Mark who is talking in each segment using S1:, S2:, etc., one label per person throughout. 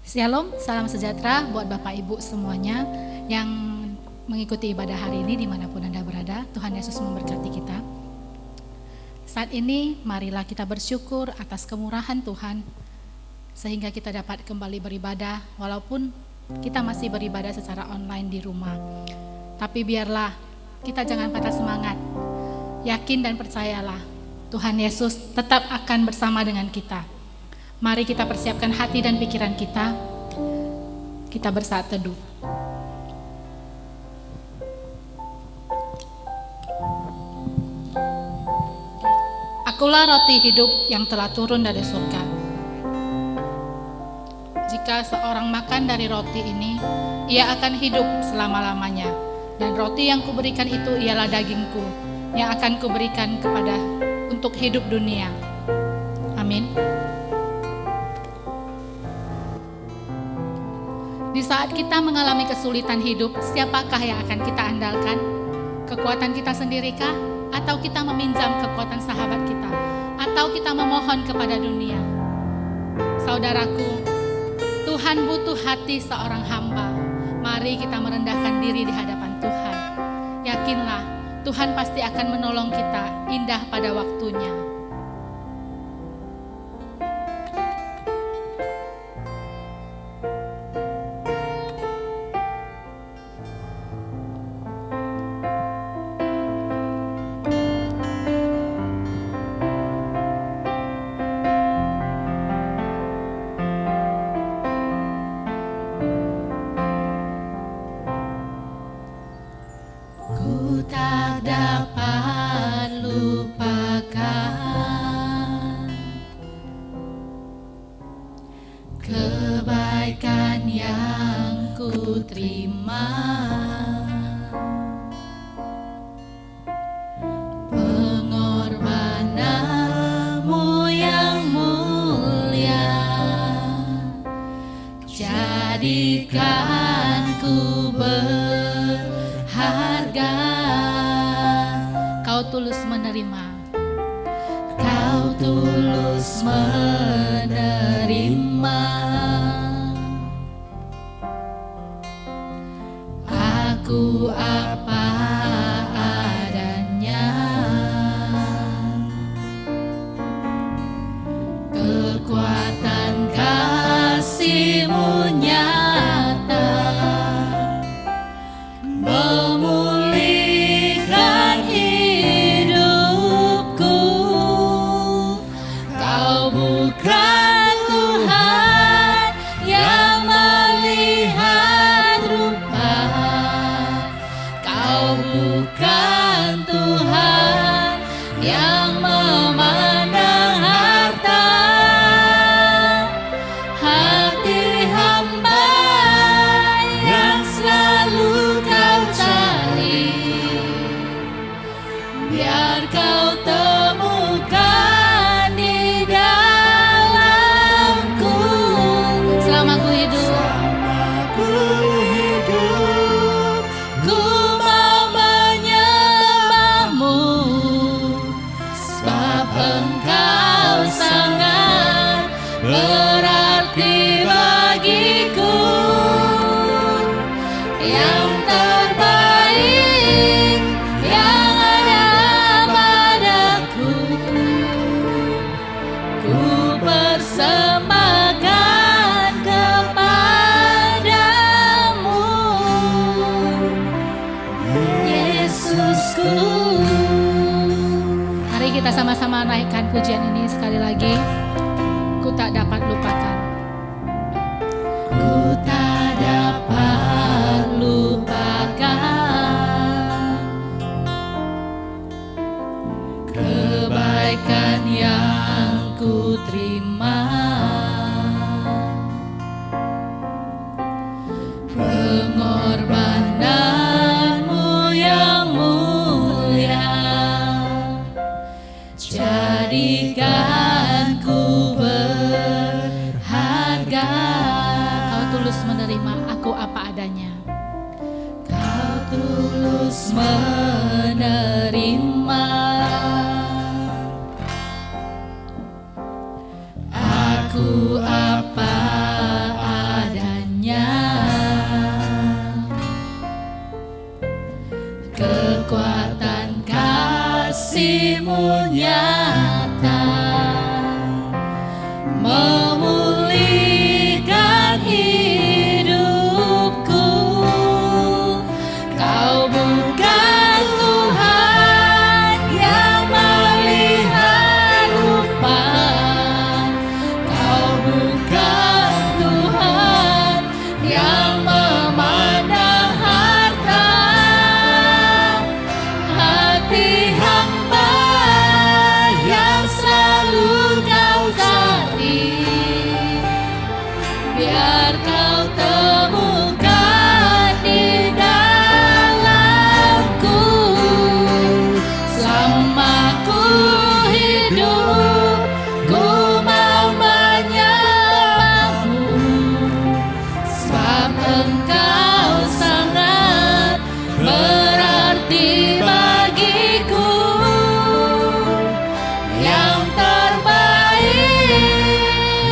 S1: Shalom, salam sejahtera buat Bapak Ibu semuanya yang mengikuti ibadah hari ini dimanapun Anda berada. Tuhan Yesus memberkati kita. Saat ini marilah kita bersyukur atas kemurahan Tuhan sehingga kita dapat kembali beribadah walaupun kita masih beribadah secara online di rumah. Tapi biarlah kita jangan patah semangat. Yakin dan percayalah Tuhan Yesus tetap akan bersama dengan kita. Mari kita persiapkan hati dan pikiran kita. Kita bersaat teduh. Akulah roti hidup yang telah turun dari surga. Jika seorang makan dari roti ini, ia akan hidup selama-lamanya. Dan roti yang kuberikan itu ialah dagingku, yang akan kuberikan kepada untuk hidup dunia. Amin. Di saat kita mengalami kesulitan hidup, siapakah yang akan kita andalkan? Kekuatan kita sendirikah? Atau kita meminjam kekuatan sahabat kita? Atau kita memohon kepada dunia? Saudaraku, Tuhan butuh hati seorang hamba. Mari kita merendahkan diri di hadapan Tuhan. Yakinlah, Tuhan pasti akan menolong kita indah pada waktunya. Pujian ini sekali lagi, ku tak dapat lupakan. Ku tak dapat lupakan kebaikan yang ku terima, pengorbananmu yang mulia. Jadikan ku berharga. Kau tulus menerima aku apa adanya. Kau tulus menerima aku apa
S2: kasih-Mu nyata, memulihkan hidupku. Kau bukan Tuhan yang melihat rupa, Kau bukan Tuhan yang memandang harta. Hati hamba yang selalu Kau cari, biar Kau temukan di dalamku. Selama ku hidup, ku mau menyembah-Mu, sebab Engkau sangat berarti bagiku. Yang terbaik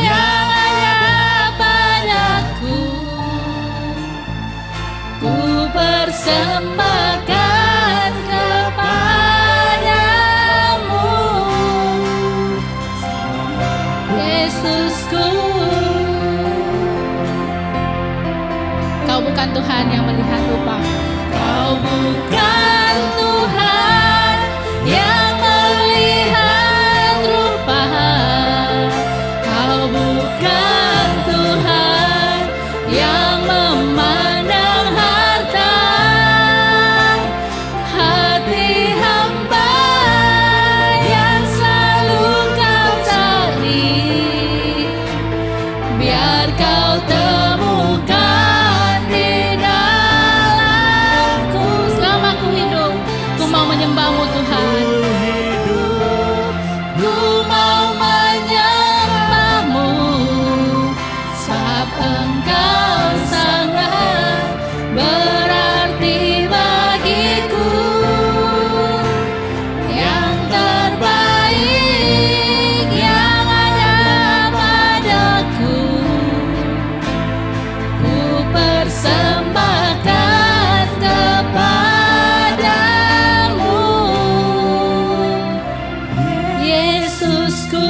S2: yang ada padaku, ku persembahkan kepadamu, Yesusku. Kau bukan Tuhan yang melihat rupa, Kau bukan Tuhan yang melihat rupa, Kau bukan Tuhan yang memandang harta. Hati hamba yang selalu Kau cari, biar Kau temukan di dalamku. Selama ku hidup, ku mau menyembah-Mu Tuhan. Ku mau menyembah-Mu, sebab Engkau sangat berarti bagiku. Yang terbaik yang ada padaku, ku persembahkan kepadamu, Yesusku.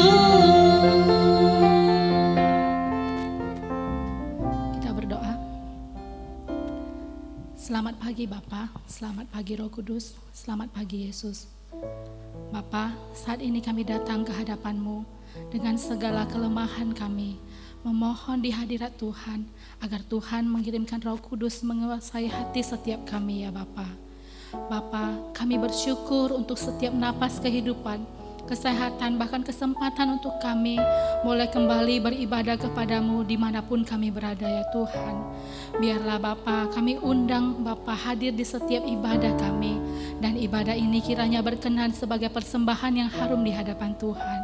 S2: Kita berdoa. Selamat pagi Bapa, selamat pagi Roh Kudus, selamat pagi Yesus. Bapa, saat ini kami datang ke hadapan-Mu dengan segala kelemahan kami, memohon di hadirat Tuhan, agar Tuhan mengirimkan Roh Kudus menguasai hati setiap kami ya Bapa. Bapa, kami bersyukur untuk setiap napas kehidupan, kesehatan, bahkan kesempatan untuk kami boleh kembali beribadah kepadamu dimanapun kami berada ya Tuhan. Biarlah Bapa, kami undang Bapa hadir di setiap ibadah kami, dan ibadah ini kiranya berkenan sebagai persembahan yang harum di hadapan Tuhan.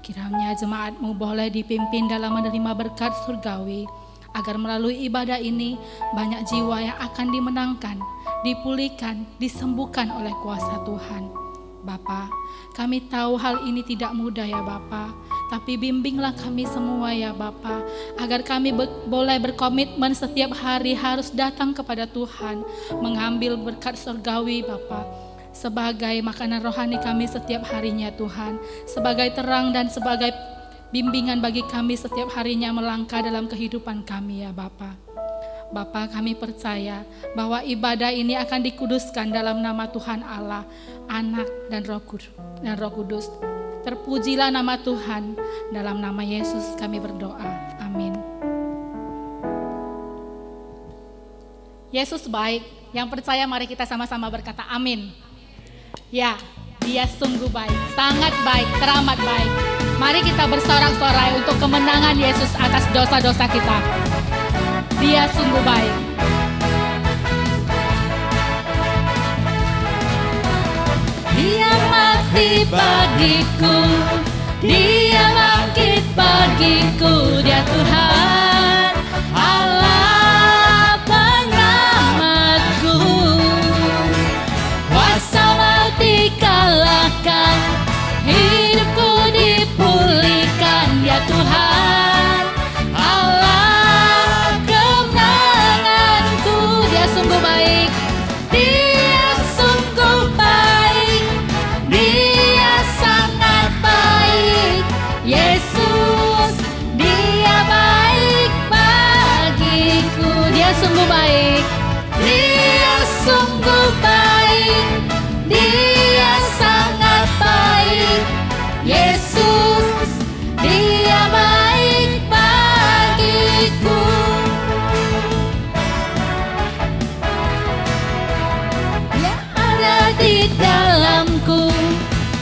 S2: Kiranya jemaat-Mu boleh dipimpin dalam menerima berkat surgawi, agar melalui ibadah ini banyak jiwa yang akan dimenangkan, dipulihkan, disembuhkan oleh kuasa Tuhan. Bapa, kami tahu hal ini tidak mudah ya Bapa, tapi bimbinglah kami semua ya Bapa, agar kami boleh berkomitmen setiap hari harus datang kepada Tuhan, mengambil berkat surgawi Bapa, sebagai makanan rohani kami setiap harinya Tuhan, sebagai terang dan sebagai bimbingan bagi kami setiap harinya melangkah dalam kehidupan kami ya Bapa. Bapa, kami percaya bahwa ibadah ini akan dikuduskan dalam nama Tuhan Allah, Anak dan Roh Kudus. Terpujilah nama Tuhan, dalam nama Yesus kami berdoa. Amin. Yesus baik, yang percaya mari kita sama-sama berkata amin. Ya, Dia sungguh baik, sangat baik, teramat baik. Mari kita bersorak-sorai untuk kemenangan Yesus atas dosa-dosa kita. Dia sungguh baik. Dia mati bagiku, Dia bangkit bagiku, Dia Tuhan Allah penyelamatku. Kuasa maut dikalahkan, hidupku dipulihkan, Dia Tuhan Allah kemenanganku. Dia sungguh baik, Dia sungguh baik, Dia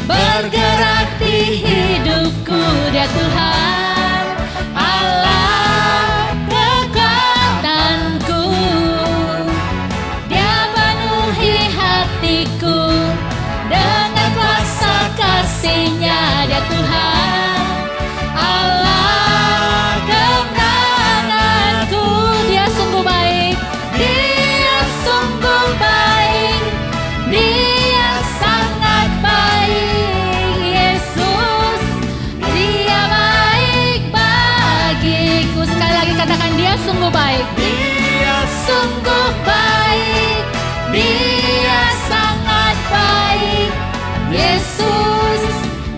S2: bergerak di hidupku. Dia Tuhan, Allah kekuatanku. Dia penuhi hatiku dengan kuasa kasih-Nya. Dia Tuhan, Allah kemenanganku. Dia sungguh baik, Dia sungguh baik, Dia sangat baik. Yesus, Dia baik bagiku. Sekali lagi katakan, Dia sungguh baik, Dia sungguh baik, Dia sangat baik. Yesus,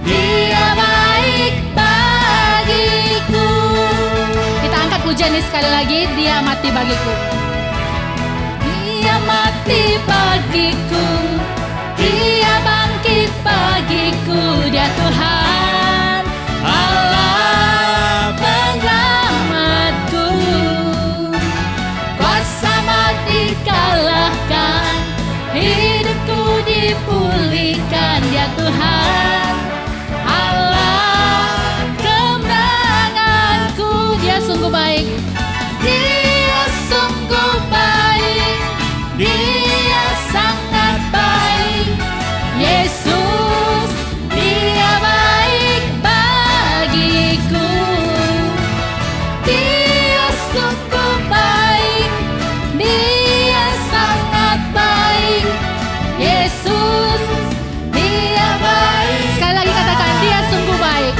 S2: Dia baik bagiku. Kita angkat pujian ini sekali lagi. Dia mati bagiku, Dia mati bagiku, Dia bangkit bagiku. Dia Tuhan, Allah penyelamatku. Kuasa mati kalahkan, hidupku dipulihkan. Dia Tuhan, Allah kemenanganku. Dia sungguh baik, Dia sungguh baik, Dia sangat baik. Yesus, Dia baik bagiku. Dia sungguh baik, Dia sangat baik. Yesus, Dia baik. Sekali lagi katakan, Dia sungguh baik,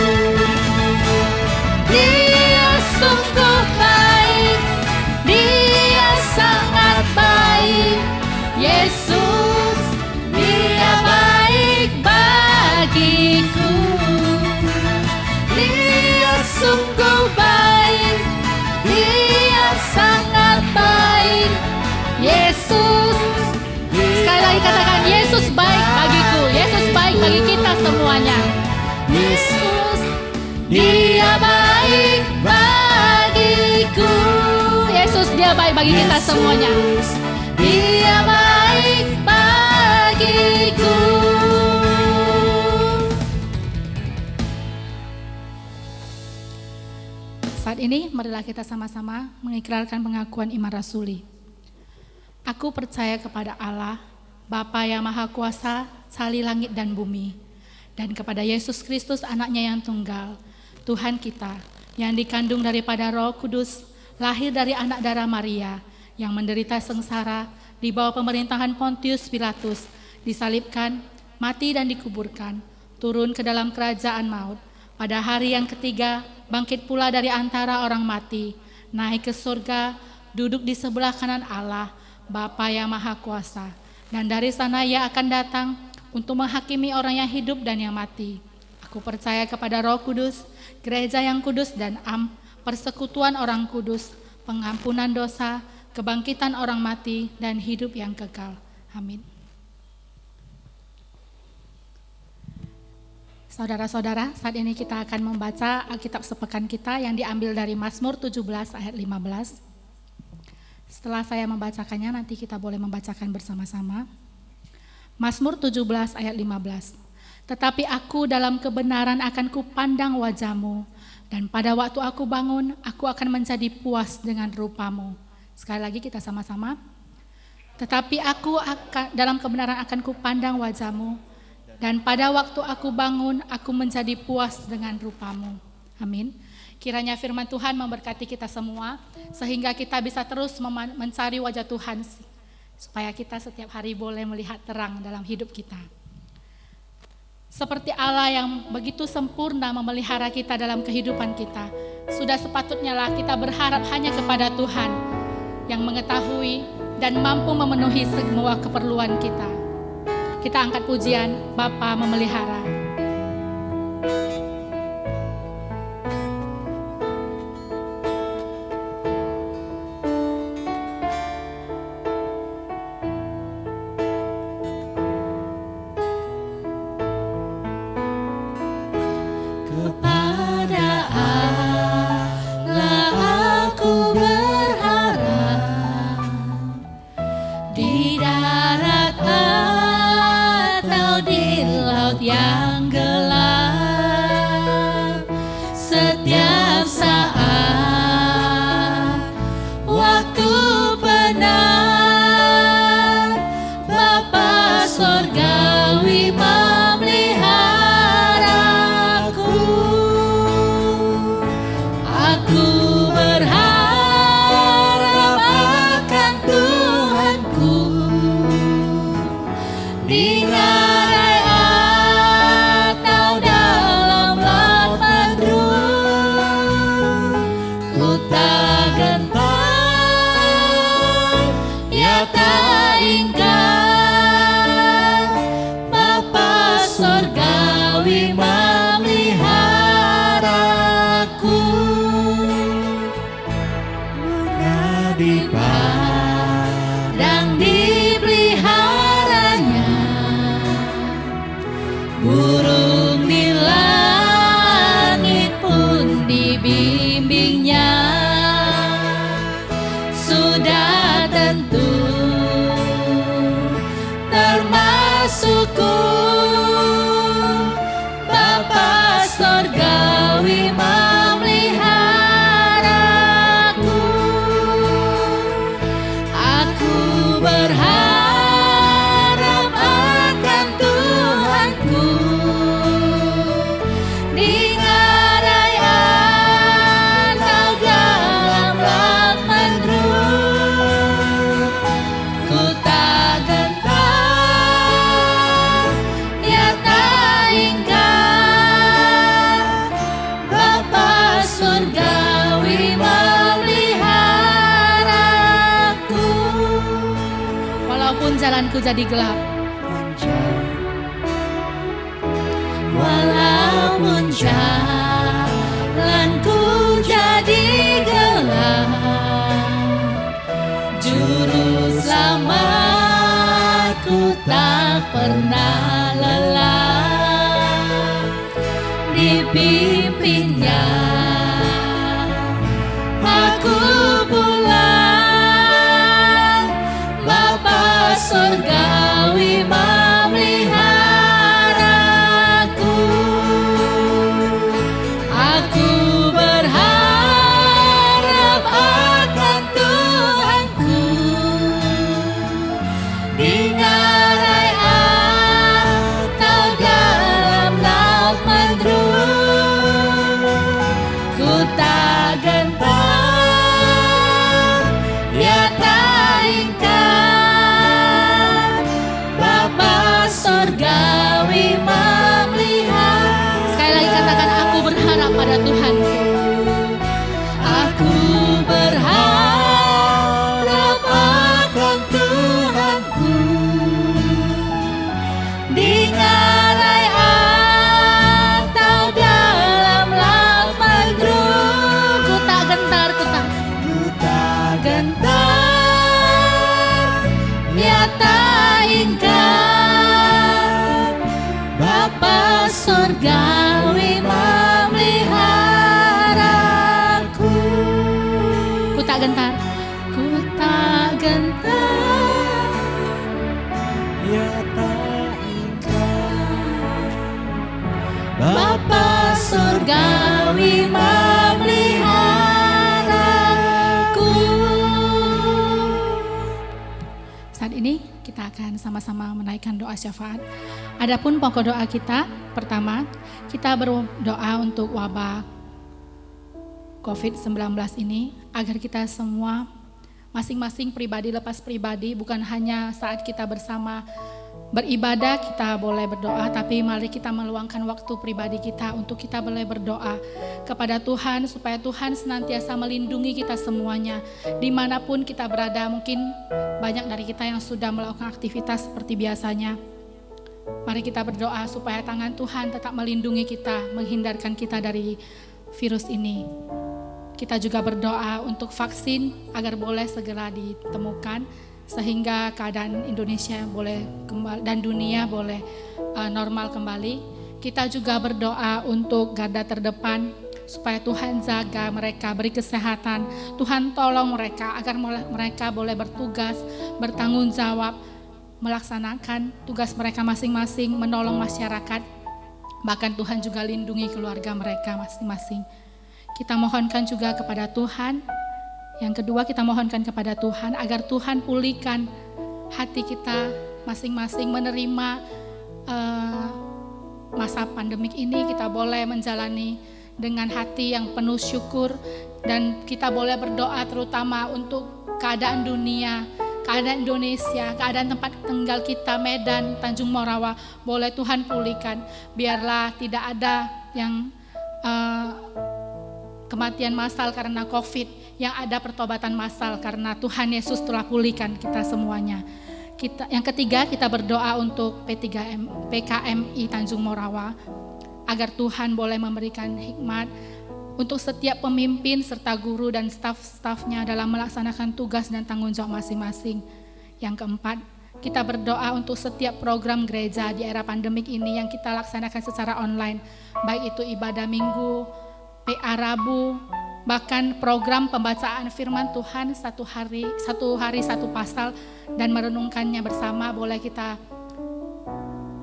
S2: Dia sungguh baik, Dia sangat baik. Yesus, Dia baik bagiku. Dia sungguh baik, Dia sangat baik. Yesus, sekali lagi katakan, Yesus baik bagiku. Yesus baik bagi kita semuanya. Yesus, Dia baik bagiku. Yesus, Dia baik bagi kita semuanya. Dia baik bagiku. Saat ini marilah kita sama-sama mengikrarkan pengakuan iman rasuli. Aku percaya kepada Allah, Bapa yang Maha Kuasa, Sali langit dan bumi, dan kepada Yesus Kristus anaknya yang tunggal, Tuhan kita, yang dikandung daripada Roh Kudus, lahir dari anak darah Maria, yang menderita sengsara di bawah pemerintahan Pontius Pilatus, disalibkan, mati dan dikuburkan, turun ke dalam kerajaan maut. Pada hari yang ketiga, bangkit pula dari antara orang mati, naik ke surga, duduk di sebelah kanan Allah, Bapa yang Maha Kuasa. Dan dari sana Ia akan datang untuk menghakimi orang yang hidup dan yang mati. Aku percaya kepada Roh Kudus, gereja yang kudus dan persekutuan orang kudus, pengampunan dosa, kebangkitan orang mati, dan hidup yang kekal. Amin. Saudara-saudara, saat ini kita akan membaca Alkitab sepekan kita yang diambil dari Mazmur 17 ayat 15. Setelah saya membacakannya, nanti kita boleh membacakan bersama-sama. Mazmur 17 ayat 15. Tetapi aku dalam kebenaran akan kupandang wajah-Mu, dan pada waktu aku bangun, aku akan menjadi puas dengan rupa-Mu. Sekali lagi kita sama-sama. Tetapi aku dalam kebenaran akan kupandang wajah-Mu, dan pada waktu aku bangun, aku menjadi puas dengan rupa-Mu. Amin. Kiranya firman Tuhan memberkati kita semua, sehingga kita bisa terus mencari wajah Tuhan, supaya kita setiap hari boleh melihat terang dalam hidup kita. Seperti Allah yang begitu sempurna memelihara kita dalam kehidupan kita, sudah sepatutnya lah kita berharap hanya kepada Tuhan yang mengetahui dan mampu memenuhi semua keperluan kita. Kita angkat pujian Bapa memelihara. Yang surgawi memeliharaku. Aku berharap akan Tuhanku di ngarai atau dalam laut mendung. Ku tak gentar, ya tak ingkar, Bapa surgawi memeliharaku. Di padang dipeliharanya, burung di langit pun dibimbingnya. Sudah tentu termasukku, Bapa surgawi memeliharaku. Aku berharap akan Tuhanku di ngarai atau dalam laut mendung. Ku tak gentar, ya tak ingkar, Bapa surgawi memeliharaku. Walaupun jalanku jadi gelap, walaupun jalanku jadi gelap, juru selamatku tak pernah lelah. Dipimpinnya aku pulang, Bapa surgawi memeliharaku. Aku berharap akan Tuhanku di ngarai atau dalam laut mendung. Ku tak gentar, ya tak ingkar, Bapa surgawi memelihara. Sekali lagi katakan, aku berharap pada Tuhanku. Aku berharap akan Tuhanku di ngarai atau dalam laut mendung. Ku tak gentar, ku tak gentar, ya tak ingkar, Bapa surgawi memeliharaku. Ku tak gentar, ku tak gentar, ya tak ingkar, Bapa surgawi memeliharaku. Saat ini kita akan sama-sama menaikkan doa syafaat. Adapun pokok doa kita, pertama, kita berdoa untuk wabah COVID-19 ini, agar kita semua masing-masing pribadi lepas pribadi, bukan hanya saat kita bersama beribadah kita boleh berdoa, tapi mari kita meluangkan waktu pribadi kita untuk kita boleh berdoa kepada Tuhan, supaya Tuhan senantiasa melindungi kita semuanya dimanapun kita berada. Mungkin banyak dari kita yang sudah melakukan aktivitas seperti biasanya. Mari kita berdoa supaya tangan Tuhan tetap melindungi kita, menghindarkan kita dari virus ini. Kita juga berdoa untuk vaksin agar boleh segera ditemukan, sehingga keadaan Indonesia boleh kembali dan dunia boleh normal kembali. Kita juga berdoa untuk garda terdepan, supaya Tuhan jaga mereka, beri kesehatan. Tuhan tolong mereka agar mereka boleh bertugas, bertanggung jawab, melaksanakan tugas mereka masing-masing, menolong masyarakat. Bahkan Tuhan juga lindungi keluarga mereka masing-masing. Kita mohonkan juga kepada Tuhan. Yang kedua, kita mohonkan kepada Tuhan agar Tuhan pulihkan hati kita
S1: masing-masing menerima masa pandemik ini, kita boleh menjalani dengan hati yang penuh syukur, dan kita boleh berdoa terutama untuk keadaan dunia, keadaan Indonesia, keadaan tempat tinggal kita, Medan, Tanjung Morawa, boleh Tuhan pulihkan. Biarlah tidak ada yang kematian massal karena COVID, yang ada pertobatan massal karena Tuhan Yesus telah pulihkan kita semuanya. Yang ketiga, kita berdoa untuk PKMI Tanjung Morawa, agar Tuhan boleh memberikan hikmat untuk setiap pemimpin serta guru dan staf-stafnya dalam melaksanakan tugas dan tanggung jawab masing-masing. Yang keempat, kita berdoa untuk setiap program gereja di era pandemik ini yang kita laksanakan secara online, baik itu ibadah minggu, PA Rabu, bahkan program pembacaan firman Tuhan satu hari satu pasal dan merenungkannya bersama. Boleh kita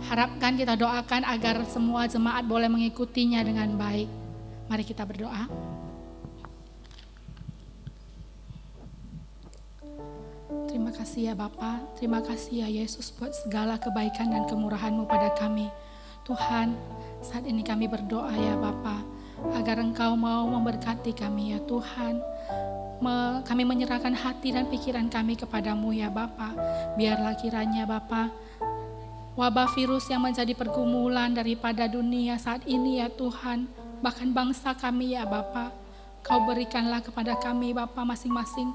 S1: harapkan, kita doakan agar semua jemaat boleh mengikutinya dengan baik. Mari kita berdoa. Terima kasih ya Bapa, terima kasih ya Yesus buat segala kebaikan dan kemurahan-Mu pada kami. Tuhan, saat ini kami berdoa ya Bapa, agar Engkau mau memberkati kami ya Tuhan. Kami menyerahkan hati dan pikiran kami kepadamu ya Bapa. Biarlah kiranya Bapa, wabah virus yang menjadi pergumulan daripada dunia saat ini ya Tuhan, bahkan bangsa kami ya Bapa, Kau berikanlah kepada kami Bapa masing-masing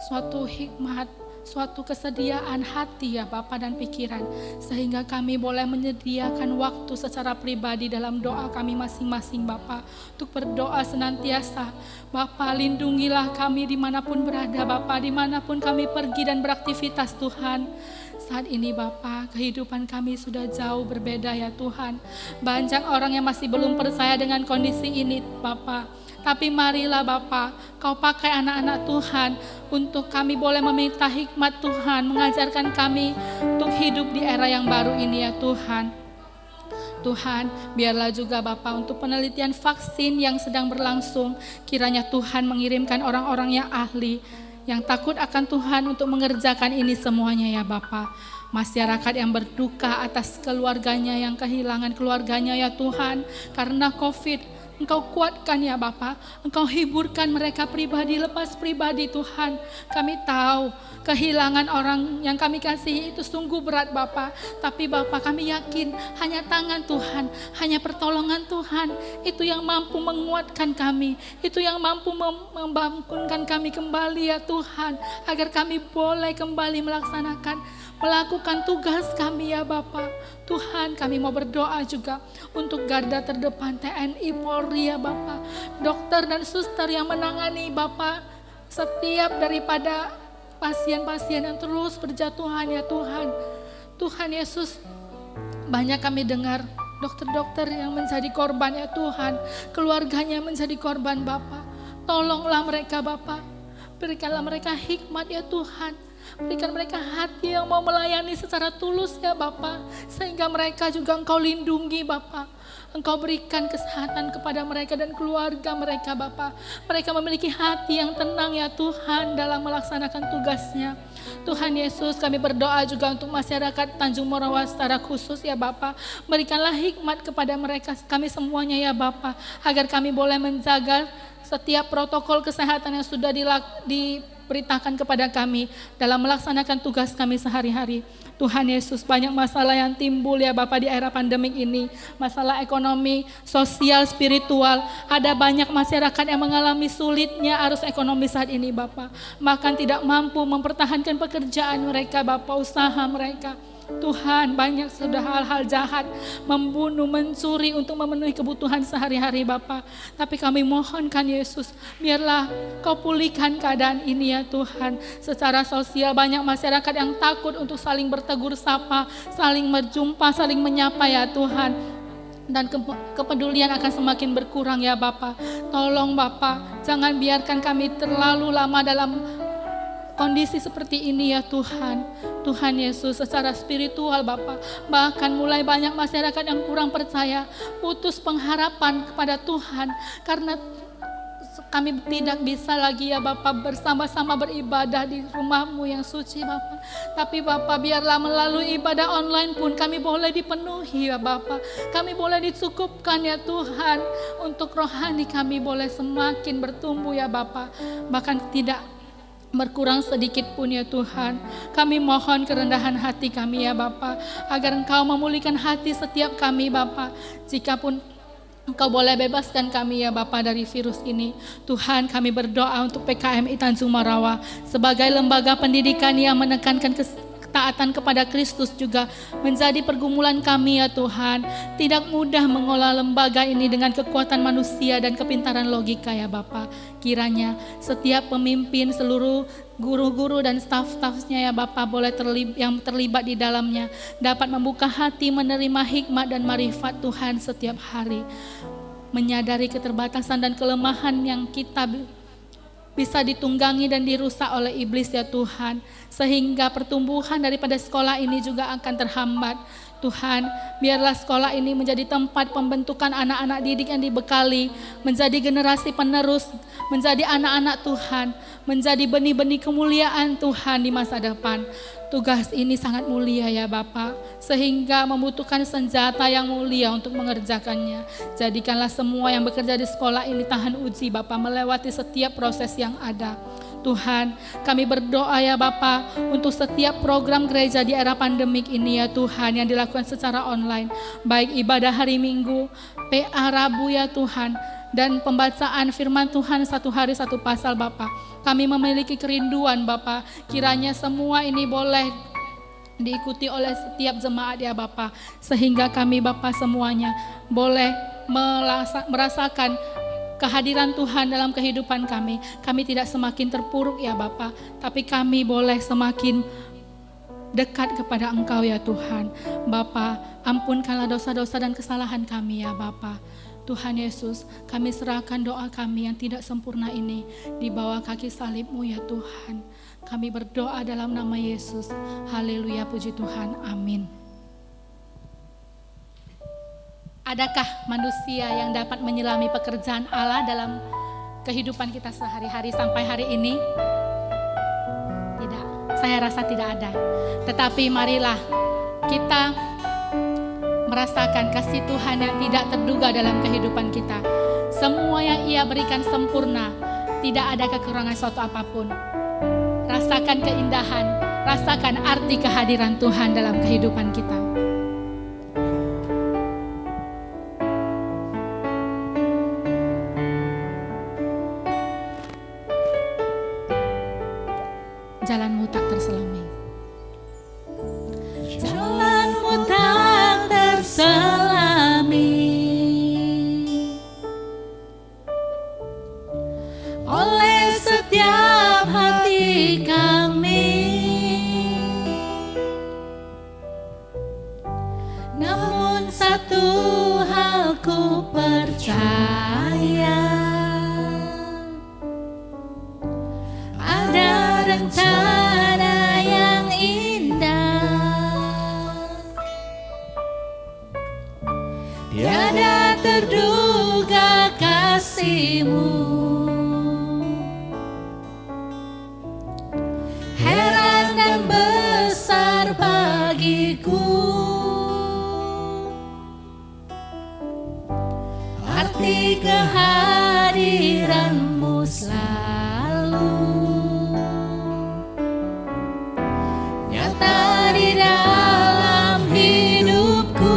S1: suatu hikmat, suatu kesediaan hati ya Bapa dan pikiran, sehingga kami boleh menyediakan waktu secara pribadi dalam doa kami masing-masing Bapa, untuk berdoa senantiasa. Bapa, lindungilah kami dimanapun berada Bapa, dimanapun kami pergi dan beraktivitas Tuhan. Saat ini Bapa, kehidupan kami sudah jauh berbeda ya Tuhan. Banyak orang yang masih belum percaya dengan kondisi ini Bapa. Tapi marilah Bapa, Kau pakai anak-anak Tuhan untuk kami boleh meminta hikmat Tuhan, mengajarkan kami untuk hidup di era yang baru ini ya Tuhan. Tuhan, biarlah juga Bapa untuk penelitian vaksin yang sedang berlangsung, kiranya Tuhan mengirimkan orang-orang yang ahli, yang takut akan Tuhan untuk mengerjakan ini semuanya ya Bapa. Masyarakat yang berduka atas keluarganya yang kehilangan keluarganya ya Tuhan karena COVID, Engkau kuatkan ya Bapa, Engkau hiburkan mereka pribadi lepas pribadi Tuhan. Kami tahu kehilangan orang yang kami kasihi itu sungguh berat Bapa, tapi Bapa kami yakin hanya tangan Tuhan, hanya pertolongan Tuhan itu yang mampu menguatkan kami, itu yang mampu membangunkan kami kembali ya Tuhan, agar kami boleh kembali melakukan tugas kami ya Bapa. Tuhan, kami mau berdoa juga untuk garda terdepan TNI Polri ya Bapa, dokter dan suster yang menangani Bapa setiap daripada pasien-pasien yang terus berjatuhan ya Tuhan. Tuhan Yesus, banyak kami dengar dokter-dokter yang menjadi korban ya Tuhan, keluarganya menjadi korban Bapa. Tolonglah mereka Bapa, berikanlah mereka hikmat ya Tuhan. Berikan mereka hati yang mau melayani secara tulus ya Bapa, sehingga mereka juga Engkau lindungi Bapa. Engkau berikan kesehatan kepada mereka dan keluarga mereka Bapa. Mereka memiliki hati yang tenang ya Tuhan dalam melaksanakan tugasnya. Tuhan Yesus, kami berdoa juga untuk masyarakat Tanjung Morawa secara khusus ya Bapa. Berikanlah hikmat kepada mereka, kami semuanya ya Bapa, agar kami boleh menjaga setiap protokol kesehatan yang sudah diberitakan kepada kami dalam melaksanakan tugas kami sehari-hari. Tuhan Yesus, banyak masalah yang timbul ya Bapa di era pandemik ini. Masalah ekonomi, sosial, spiritual. Ada banyak masyarakat yang mengalami sulitnya arus ekonomi saat ini Bapa. Bahkan tidak mampu mempertahankan pekerjaan mereka Bapa, usaha mereka. Tuhan, banyak sudah hal-hal jahat, membunuh, mencuri untuk memenuhi kebutuhan sehari-hari Bapa. Tapi kami mohonkan Yesus, biarlah Kau pulihkan keadaan ini ya Tuhan. Secara sosial banyak masyarakat yang takut untuk saling bertegur sapa, saling berjumpa, saling menyapa ya Tuhan. Dan kepedulian akan semakin berkurang ya Bapa. Tolong Bapa, jangan biarkan kami terlalu lama dalam kondisi seperti ini ya Tuhan. Tuhan Yesus, secara spiritual Bapa, bahkan mulai banyak masyarakat yang kurang percaya, putus pengharapan kepada Tuhan karena
S2: kami tidak bisa lagi ya Bapa bersama-sama beribadah di rumah-Mu yang suci Bapa. Tapi Bapa biarlah melalui ibadah online pun kami boleh dipenuhi ya Bapa. Kami boleh dicukupkan ya Tuhan. Untuk rohani kami boleh semakin bertumbuh ya Bapa. Bahkan tidak berkurang sedikit pun ya Tuhan. Kami mohon kerendahan hati kami ya Bapa. Agar Engkau memulihkan hati setiap kami Bapa. Jikapun Engkau boleh bebaskan kami ya Bapa dari virus ini. Tuhan, kami berdoa untuk PKMI Tanjung Marawa sebagai lembaga pendidikan yang menekankan ketaatan kepada Kristus juga menjadi pergumulan kami ya Tuhan. Tidak mudah mengolah lembaga ini dengan kekuatan manusia dan kepintaran logika ya Bapa. Kiranya setiap pemimpin, seluruh guru-guru dan staf-stafnya ya Bapa boleh yang terlibat di dalamnya dapat membuka hati menerima hikmat dan marifat Tuhan setiap hari. Menyadari keterbatasan dan kelemahan yang kita bisa ditunggangi dan dirusak oleh iblis ya Tuhan. Sehingga pertumbuhan daripada sekolah ini juga akan terhambat. Tuhan, biarlah sekolah ini menjadi tempat pembentukan anak-anak didik yang dibekali, menjadi generasi penerus, menjadi anak-anak Tuhan, menjadi benih-benih kemuliaan Tuhan di masa depan. Tugas ini sangat mulia ya Bapa, sehingga membutuhkan senjata yang mulia untuk mengerjakannya. Jadikanlah semua yang bekerja di sekolah ini tahan uji Bapa, melewati setiap proses yang ada. Tuhan, kami berdoa ya Bapa untuk setiap program gereja di era pandemik ini ya Tuhan yang dilakukan secara online. Baik ibadah hari Minggu, PA Rabu ya Tuhan, dan pembacaan firman Tuhan satu hari satu pasal Bapa. Kami memiliki kerinduan Bapa, kiranya semua ini boleh diikuti oleh setiap jemaat ya Bapa. Sehingga kami Bapa semuanya boleh merasakan kehadiran Tuhan dalam kehidupan kami. Kami tidak semakin terpuruk ya Bapa, tapi kami boleh semakin dekat kepada Engkau ya Tuhan. Bapa, ampunkanlah dosa-dosa dan kesalahan kami ya Bapa. Tuhan Yesus, kami serahkan doa kami yang tidak sempurna ini di bawah kaki salib-Mu ya Tuhan. Kami berdoa dalam nama Yesus. Haleluya, puji Tuhan. Amin. Adakah manusia yang dapat menyelami pekerjaan Allah dalam kehidupan kita sehari-hari sampai hari ini? Tidak, saya rasa tidak ada. Tetapi marilah kita merasakan kasih Tuhan yang tidak terduga dalam kehidupan kita. Semua yang Ia berikan sempurna, tidak ada kekurangan suatu apapun. Rasakan keindahan, rasakan arti kehadiran Tuhan dalam kehidupan kita. Jalanmu tak terselami.
S3: Jalanmu tak terselami oleh setiap hati kami. Namun satu hal ku percaya, ada rencana yang indah, tiada terduga kasih-Mu. Heran dan besar bagiku arti kehadiran-Mu selalu nyata di dalam hidupku.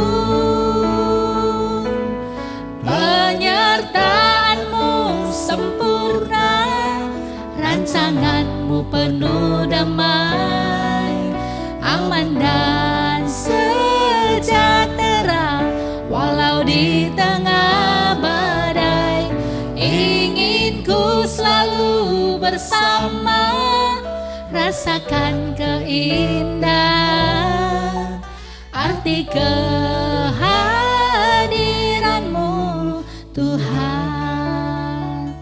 S3: Penyertaan-Mu sempurna, rancangan-Mu penuh damai, aman dan sejahtera walau di tengah badai. Ingin ku selalu bersama, rasakan keindahan arti kehadiran-Mu Tuhan.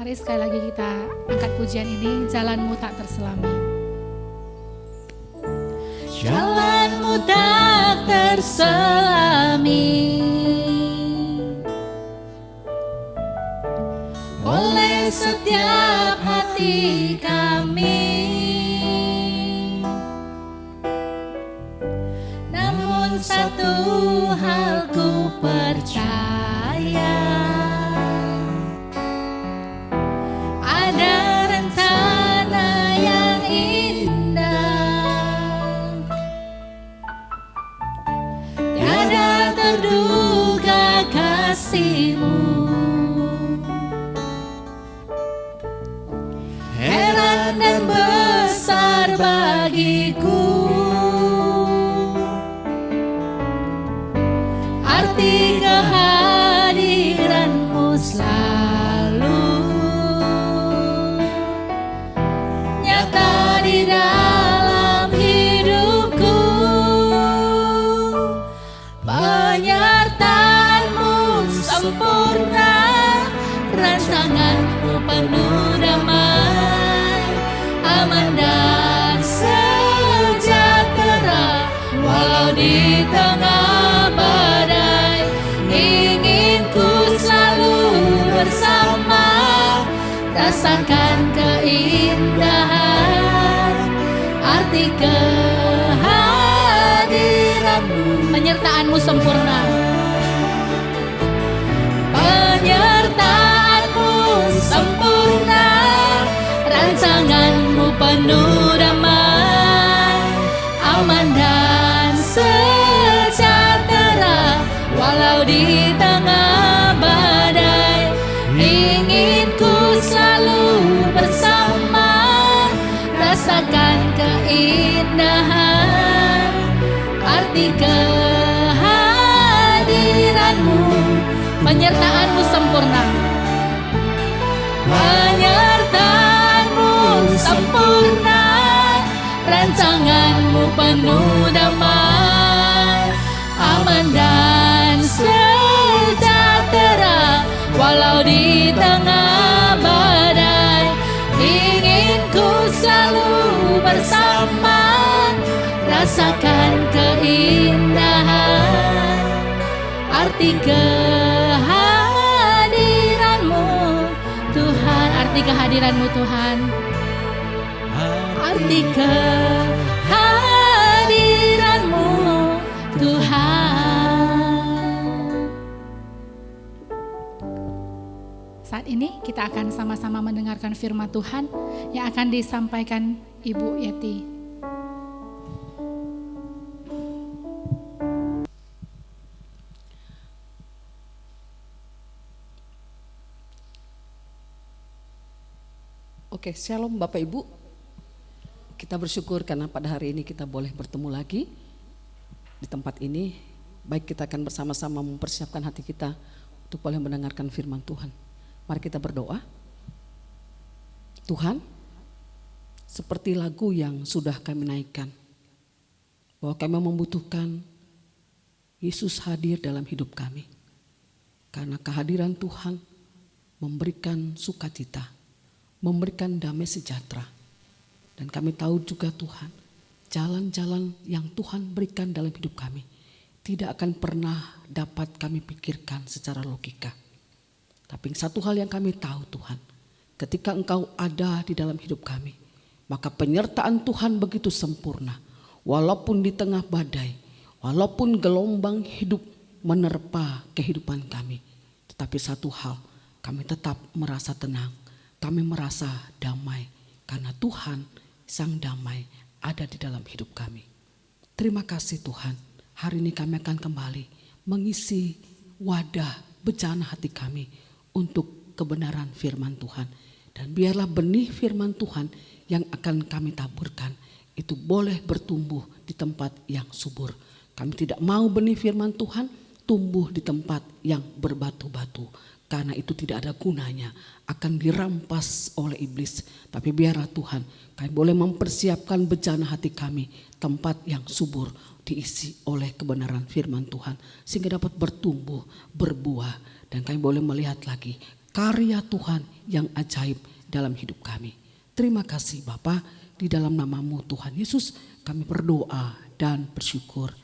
S2: Mari sekali lagi kita angkat pujian ini, jalanmu tak terselami.
S3: Jalanmu tak terselami hati kami. Namun satu hal ku percaya, ada rencana yang indah, tiada terduga kasih-Mu. Heran dan besar bagiku arti kehadiran-Mu selalu nyata di dalam hidupku. Penyertaan-Mu sempurna, rancangan-Mu penuh damai, aman dan sejahtera. Walau di tengah badai, ingin ku selalu bersama, rasakan keindahan arti kehadiran-Mu. Penyertaan-Mu sempurna, penyertaan-Mu sempurna, rancangan-Mu penuh damai, aman dan sejahtera. Walau di tengah badai, ingin ku selalu bersama, rasakan keindahan arti kehadiran-Mu. Penyertaan-Mu sempurna, penyertaan-Mu sempurna, rancangan-Mu penuh damai, aman dan sejahtera. Walau di tengah badai, ingin ku selalu bersama, rasakan keindahan arti kehadiran-Mu Tuhan. Arti kehadiran-Mu Tuhan, arti kehadiran-Mu Tuhan.
S1: Saat ini kita akan sama-sama mendengarkan firman Tuhan yang akan disampaikan Ibu Yeti.
S4: Oke, shalom Bapak Ibu. Kita bersyukur karena pada hari ini kita boleh bertemu lagi di tempat ini. Baik, kita akan bersama-sama mempersiapkan hati kita untuk boleh mendengarkan firman Tuhan. Mari kita berdoa. Tuhan, seperti lagu yang sudah kami naikkan, bahwa kami membutuhkan Yesus hadir dalam hidup kami. Karena kehadiran Tuhan memberikan sukacita, memberikan damai sejahtera. Dan kami tahu juga Tuhan, jalan-jalan yang Tuhan berikan dalam hidup kami tidak akan pernah dapat kami pikirkan secara logika. Tapi satu hal yang kami tahu Tuhan, ketika Engkau ada di dalam hidup kami, maka penyertaan Tuhan begitu sempurna. Walaupun di tengah badai, walaupun gelombang hidup menerpa kehidupan kami, tetapi satu hal, kami tetap merasa tenang, kami merasa damai, karena Tuhan Sang Damai ada di dalam hidup kami. Terima kasih Tuhan, hari ini kami akan kembali mengisi wadah bejana hati kami untuk kebenaran firman Tuhan. Dan biarlah benih firman Tuhan yang akan kami taburkan itu boleh bertumbuh di tempat yang subur. Kami tidak mau benih firman Tuhan tumbuh di tempat yang berbatu-batu, karena itu tidak ada gunanya, akan dirampas oleh iblis. Tapi biarlah Tuhan, kami boleh mempersiapkan bejana hati kami, tempat yang subur diisi oleh kebenaran firman Tuhan, sehingga dapat bertumbuh, berbuah, dan kami boleh melihat lagi karya Tuhan yang ajaib dalam hidup kami. Terima kasih Bapa, di dalam nama-Mu Tuhan Yesus kami berdoa dan bersyukur.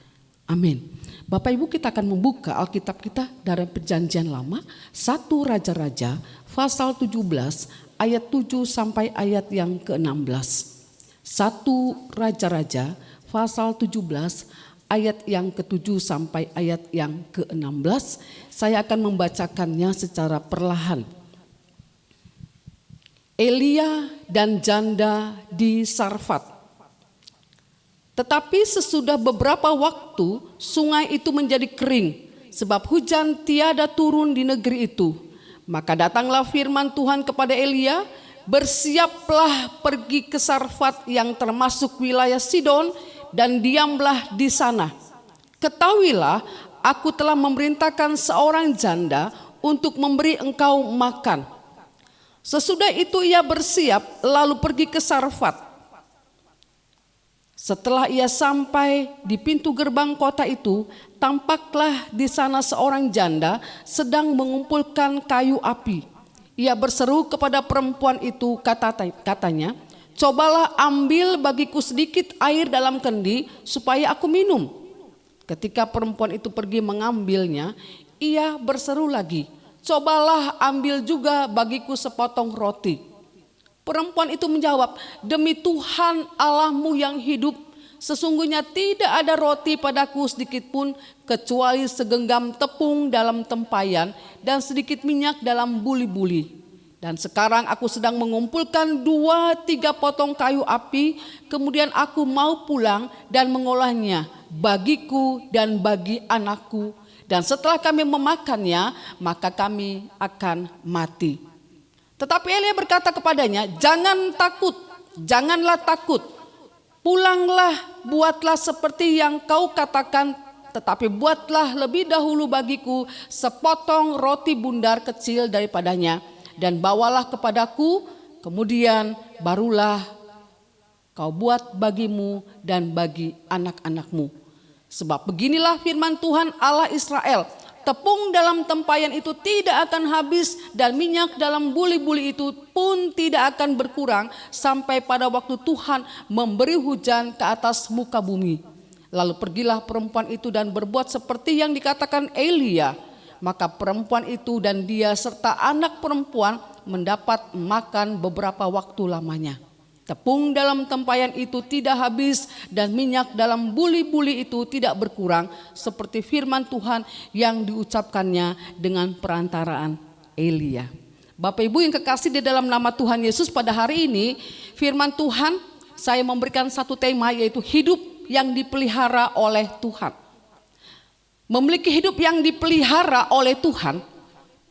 S4: Amin. Bapak Ibu, kita akan membuka Alkitab kita dari Perjanjian Lama, 1 Raja-Raja pasal 17 ayat 7 sampai ayat yang ke-16. 1 Raja-Raja pasal 17 ayat yang ke-7 sampai ayat yang ke-16. Saya akan membacakannya secara perlahan. Elia dan janda di Sarfat. Tetapi sesudah beberapa waktu sungai itu menjadi kering, sebab hujan tiada turun di negeri itu. Maka datanglah firman Tuhan kepada Elia, bersiaplah pergi ke Sarfat yang termasuk wilayah Sidon dan diamlah di sana. Ketahuilah, aku telah memerintahkan seorang janda untuk memberi engkau makan. Sesudah itu ia bersiap lalu pergi ke Sarfat. Setelah ia sampai di pintu gerbang kota itu, tampaklah di sana seorang janda sedang mengumpulkan kayu api. Ia berseru kepada perempuan itu, katanya, cobalah ambil bagiku sedikit air dalam kendi supaya aku minum. Ketika perempuan itu pergi mengambilnya, ia berseru lagi, cobalah ambil juga bagiku sepotong roti. Perempuan itu menjawab, demi Tuhan Allahmu yang hidup, sesungguhnya tidak ada roti padaku sedikit pun kecuali segenggam tepung dalam tempayan dan sedikit minyak dalam buli-buli. Dan sekarang aku sedang mengumpulkan 2-3 potong kayu api, kemudian aku mau pulang dan mengolahnya bagiku dan bagi anakku. Dan setelah kami memakannya, maka kami akan mati. Tetapi Elia berkata kepadanya, jangan takut, janganlah takut. Pulanglah, buatlah seperti yang kau katakan, tetapi buatlah lebih dahulu bagiku sepotong roti bundar kecil daripadanya. Dan bawalah kepadaku, kemudian barulah kau buat bagimu dan bagi anak-anakmu. Sebab beginilah firman Tuhan Allah Israel, tepung dalam tempayan itu tidak akan habis dan minyak dalam buli-buli itu pun tidak akan berkurang sampai pada waktu Tuhan memberi hujan ke atas muka bumi. Lalu pergilah perempuan itu dan berbuat seperti yang dikatakan Elia. Maka perempuan itu dan dia serta anak perempuan mendapat makan beberapa waktu lamanya. Tepung dalam tempayan itu tidak habis dan minyak dalam buli-buli itu tidak berkurang seperti firman Tuhan yang diucapkannya dengan perantaraan Elia. Bapak Ibu yang kekasih di dalam nama Tuhan Yesus, pada hari ini firman Tuhan saya memberikan satu tema, yaitu hidup yang dipelihara oleh Tuhan. Memiliki hidup yang dipelihara oleh Tuhan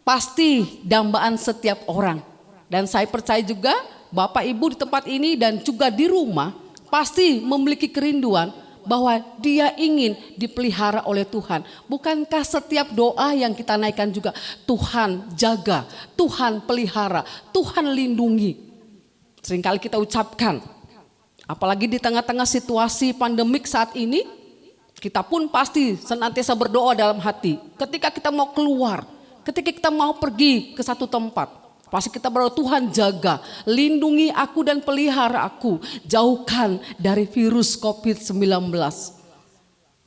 S4: pasti dambaan setiap orang. Dan saya percaya juga Bapak Ibu di tempat ini dan juga di rumah pasti memiliki kerinduan bahwa dia ingin dipelihara oleh Tuhan. Bukankah setiap doa yang kita naikkan juga, Tuhan jaga, Tuhan pelihara, Tuhan lindungi. Seringkali kita ucapkan, apalagi di tengah-tengah situasi pandemik saat ini, kita pun pasti senantiasa berdoa dalam hati. Ketika kita mau keluar, ketika kita mau pergi ke satu tempat, pasti kita berdoa, Tuhan jaga, lindungi aku dan pelihara aku, jauhkan dari virus COVID-19.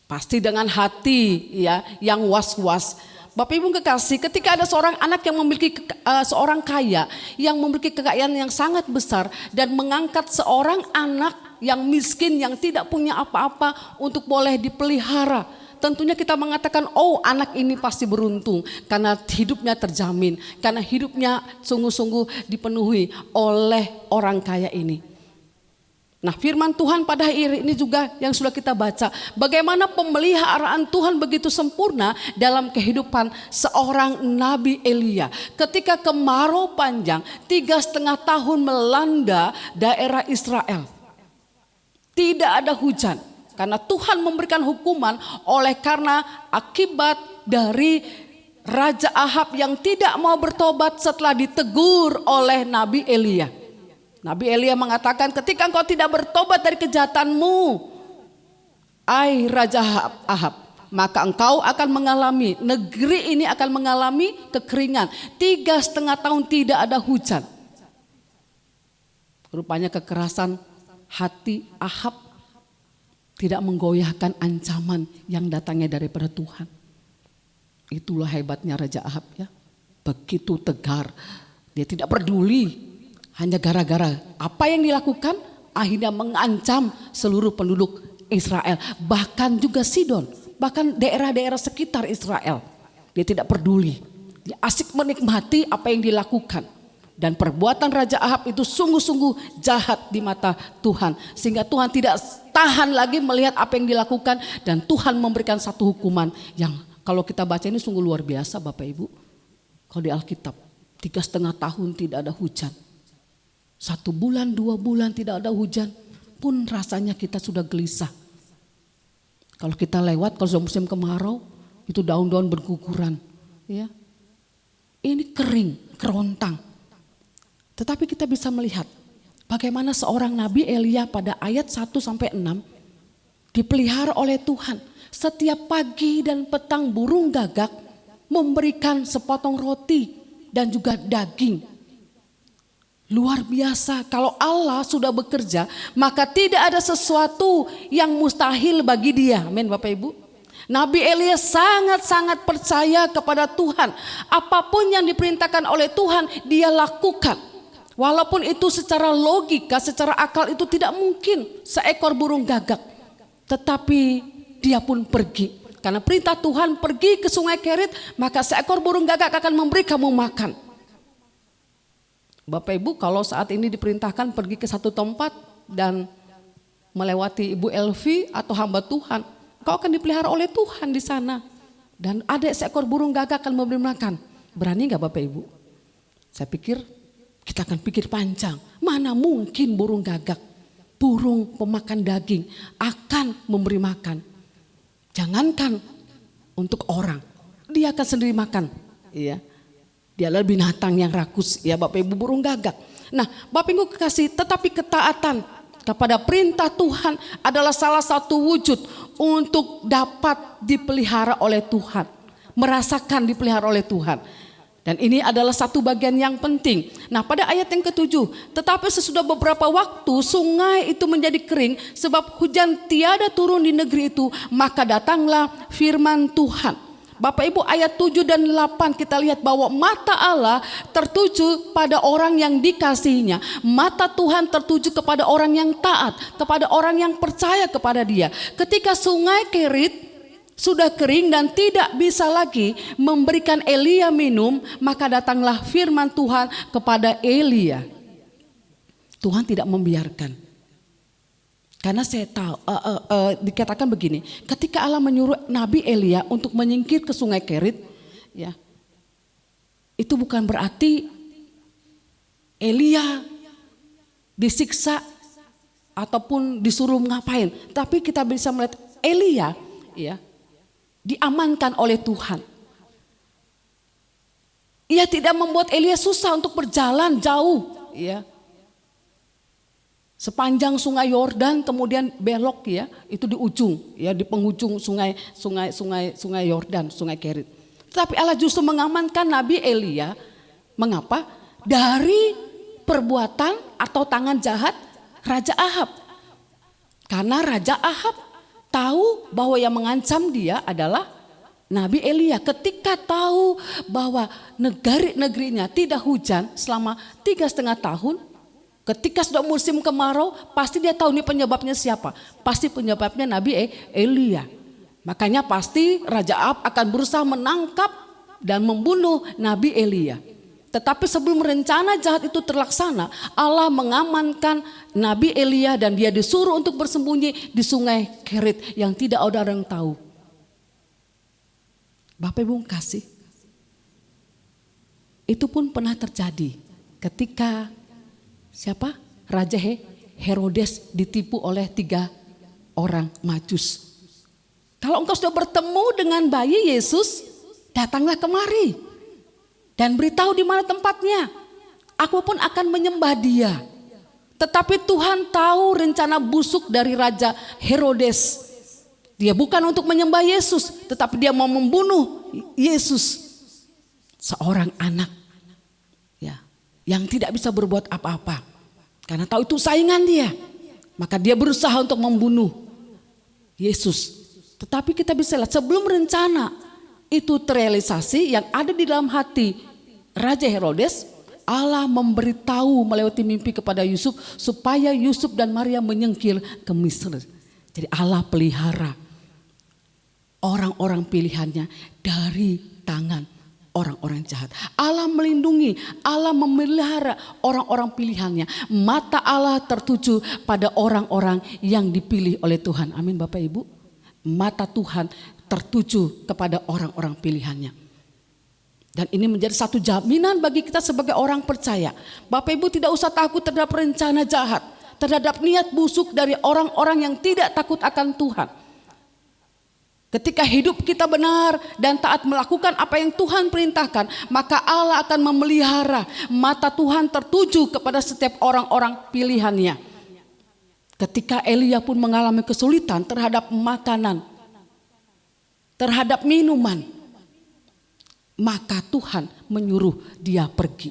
S4: Pasti dengan hati ya yang was-was. Bapak Ibu kekasih, ketika ada seorang anak yang memiliki seorang kaya yang memiliki kekayaan yang sangat besar dan mengangkat seorang anak yang miskin yang tidak punya apa-apa untuk boleh dipelihara, tentunya kita mengatakan, oh anak ini pasti beruntung karena hidupnya terjamin, karena hidupnya sungguh-sungguh dipenuhi oleh orang kaya ini. Nah, firman Tuhan pada hari ini juga yang sudah kita baca, bagaimana pemeliharaan Tuhan begitu sempurna dalam kehidupan seorang Nabi Elia. Ketika kemarau panjang 3,5 tahun melanda daerah Israel, tidak ada hujan. Karena Tuhan memberikan hukuman oleh karena akibat dari Raja Ahab yang tidak mau bertobat setelah ditegur oleh Nabi Elia. Nabi Elia mengatakan, ketika engkau tidak bertobat dari kejahatanmu, ai Raja Ahab, maka engkau akan mengalami, negeri ini akan mengalami kekeringan. 3,5 tahun tidak ada hujan. Rupanya kekerasan hati Ahab tidak menggoyahkan ancaman yang datangnya daripada Tuhan. Itulah hebatnya Raja Ahab ya. Begitu tegar. Dia tidak peduli Hanya gara-gara apa yang dilakukan akhirnya mengancam seluruh penduduk Israel. Bahkan juga Sidon, bahkan daerah-daerah sekitar Israel. Dia tidak peduli, dia asik menikmati apa yang dilakukan. Dan perbuatan Raja Ahab itu sungguh-sungguh jahat di mata Tuhan. Sehingga Tuhan tidak tahan lagi melihat apa yang dilakukan. Dan Tuhan memberikan satu hukuman yang kalau kita baca ini sungguh luar biasa Bapak Ibu. Kalau di Alkitab 3,5 tahun tidak ada hujan. 1 bulan, 2 bulan tidak ada hujan. Pun rasanya kita sudah gelisah. Kalau kita lewat, kalau sudah musim kemarau, itu daun-daun berguguran. Ya. Ini kering, kerontang. Tetapi kita bisa melihat bagaimana seorang Nabi Elia pada ayat 1-6 dipelihara oleh Tuhan. Setiap pagi dan petang burung gagak memberikan sepotong roti dan juga daging. Luar biasa, kalau Allah sudah bekerja maka tidak ada sesuatu yang mustahil bagi dia. Amin Bapak Ibu. Nabi Elia sangat-sangat percaya kepada Tuhan. Apapun yang diperintahkan oleh Tuhan dia lakukan. Walaupun itu secara logika, secara akal itu tidak mungkin seekor burung gagak. Tetapi dia pun pergi. Karena perintah Tuhan pergi ke sungai Kerit, maka seekor burung gagak akan memberi kamu makan. Bapak Ibu kalau saat ini diperintahkan pergi ke satu tempat dan melewati Ibu Elvi atau hamba Tuhan, kau akan dipelihara oleh Tuhan di sana. Dan ada seekor burung gagak akan memberi makan. Berani gak Bapak Ibu? Saya pikir kita akan pikir panjang, mana mungkin burung gagak, burung pemakan daging akan memberi makan. Jangankan untuk orang, dia akan sendiri makan. Iya, dia adalah binatang yang rakus, ya Bapak Ibu, burung gagak. Nah Bapak Ibu kekasih, tetapi ketaatan kepada perintah Tuhan adalah salah satu wujud untuk dapat dipelihara oleh Tuhan, merasakan dipelihara oleh Tuhan. Dan ini adalah satu bagian yang penting. Nah pada ayat yang ke-7, tetapi sesudah beberapa waktu sungai itu menjadi kering sebab hujan tiada turun di negeri itu, maka datanglah firman Tuhan. Bapak Ibu ayat 7 dan 8 kita lihat bahwa mata Allah tertuju pada orang yang dikasihinya. Mata Tuhan tertuju kepada orang yang taat, kepada orang yang percaya kepada Dia. Ketika sungai Kerit sudah kering dan tidak bisa lagi memberikan Elia minum, maka datanglah firman Tuhan kepada Elia. Tuhan tidak membiarkan. Karena saya tahu, dikatakan begini, ketika Allah menyuruh Nabi Elia untuk menyingkir ke sungai Kerit, ya, itu bukan berarti Elia disiksa ataupun disuruh ngapain. Tapi kita bisa melihat Elia, ya, diamankan oleh Tuhan. Ia tidak membuat Elia susah untuk berjalan jauh, ya. Sepanjang sungai Yordan kemudian belok, ya, itu di ujung, ya, di penghujung sungai Yordan, sungai Kerit. Tetapi Allah justru mengamankan Nabi Elia. Mengapa? Dari perbuatan atau tangan jahat Raja Ahab. Karena Raja Ahab tahu bahwa yang mengancam dia adalah Nabi Elia. Ketika tahu bahwa negerinya tidak hujan selama 3,5 tahun, ketika sudah musim kemarau, pasti dia tahu ini penyebabnya siapa. Pasti penyebabnya Nabi Elia. Makanya pasti Raja Ahab akan berusaha menangkap dan membunuh Nabi Elia. Tetapi sebelum rencana jahat itu terlaksana, Allah mengamankan Nabi Elia dan dia disuruh untuk bersembunyi di sungai Kerit yang tidak ada orang tahu. Bapak Ibu kasih, itu pun pernah terjadi ketika siapa? Raja Herodes ditipu oleh 3 orang Majus. Kalau engkau sudah bertemu dengan bayi Yesus, datanglah kemari dan beritahu di mana tempatnya. Aku pun akan menyembah dia. Tetapi Tuhan tahu rencana busuk dari Raja Herodes. Dia bukan untuk menyembah Yesus, tetapi dia mau membunuh Yesus. Seorang anak, ya, yang tidak bisa berbuat apa-apa. Karena tahu itu saingan dia. Maka dia berusaha untuk membunuh Yesus. Tetapi kita bisa lihat sebelum rencana itu terrealisasi, yang ada di dalam hati Raja Herodes, Allah memberitahu melewati mimpi kepada Yusuf supaya Yusuf dan Maria menyingkir ke Mesir. Jadi Allah pelihara orang-orang pilihannya dari tangan orang-orang jahat. Allah melindungi, Allah memelihara orang-orang pilihannya. Mata Allah tertuju pada orang-orang yang dipilih oleh Tuhan. Amin Bapak Ibu. Mata Tuhan tertuju kepada orang-orang pilihannya. Dan ini menjadi satu jaminan bagi kita sebagai orang percaya. Bapak Ibu tidak usah takut terhadap rencana jahat, terhadap niat busuk dari orang-orang yang tidak takut akan Tuhan. Ketika hidup kita benar dan taat melakukan apa yang Tuhan perintahkan, maka Allah akan memelihara mata Tuhan tertuju kepada setiap orang-orang pilihannya. Ketika Elia pun mengalami kesulitan terhadap makanan, terhadap minuman, maka Tuhan menyuruh dia pergi.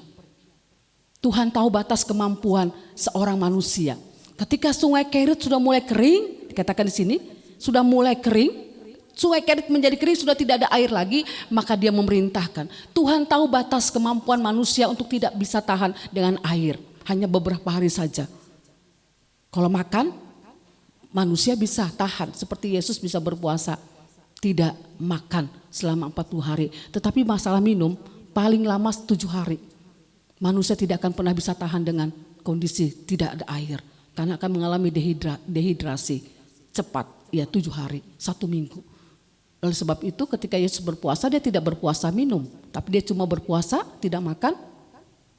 S4: Tuhan tahu batas kemampuan seorang manusia. Ketika sungai Kerit sudah mulai kering, dikatakan di sini, sudah mulai kering, sungai Kerit menjadi kering, sudah tidak ada air lagi, maka dia memerintahkan. Tuhan tahu batas kemampuan manusia untuk tidak bisa tahan dengan air, hanya beberapa hari saja. Kalau makan, manusia bisa tahan, seperti Yesus bisa berpuasa, tidak makan selama 40 hari. Tetapi masalah minum, paling lama 7 hari. Manusia tidak akan pernah bisa tahan dengan kondisi tidak ada air, karena akan mengalami dehidrasi cepat, ya 7 hari, 1 minggu. Oleh sebab itu ketika Yesus berpuasa, dia tidak berpuasa minum, tapi dia cuma berpuasa tidak makan,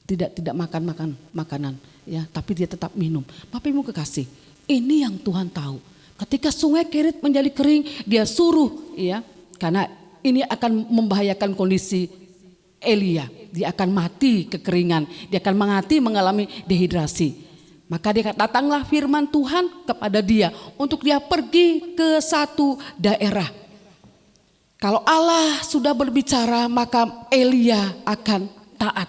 S4: tidak makan makanan, ya, tapi dia tetap minum. Bapak Ibu kekasih, ini yang Tuhan tahu. Ketika sungai Kerit menjadi kering, dia suruh, ya, karena ini akan membahayakan kondisi Elia. Dia akan mati kekeringan, dia akan mengalami dehidrasi. Maka dia datanglah firman Tuhan kepada dia untuk dia pergi ke satu daerah. Kalau Allah sudah berbicara, maka Elia akan taat.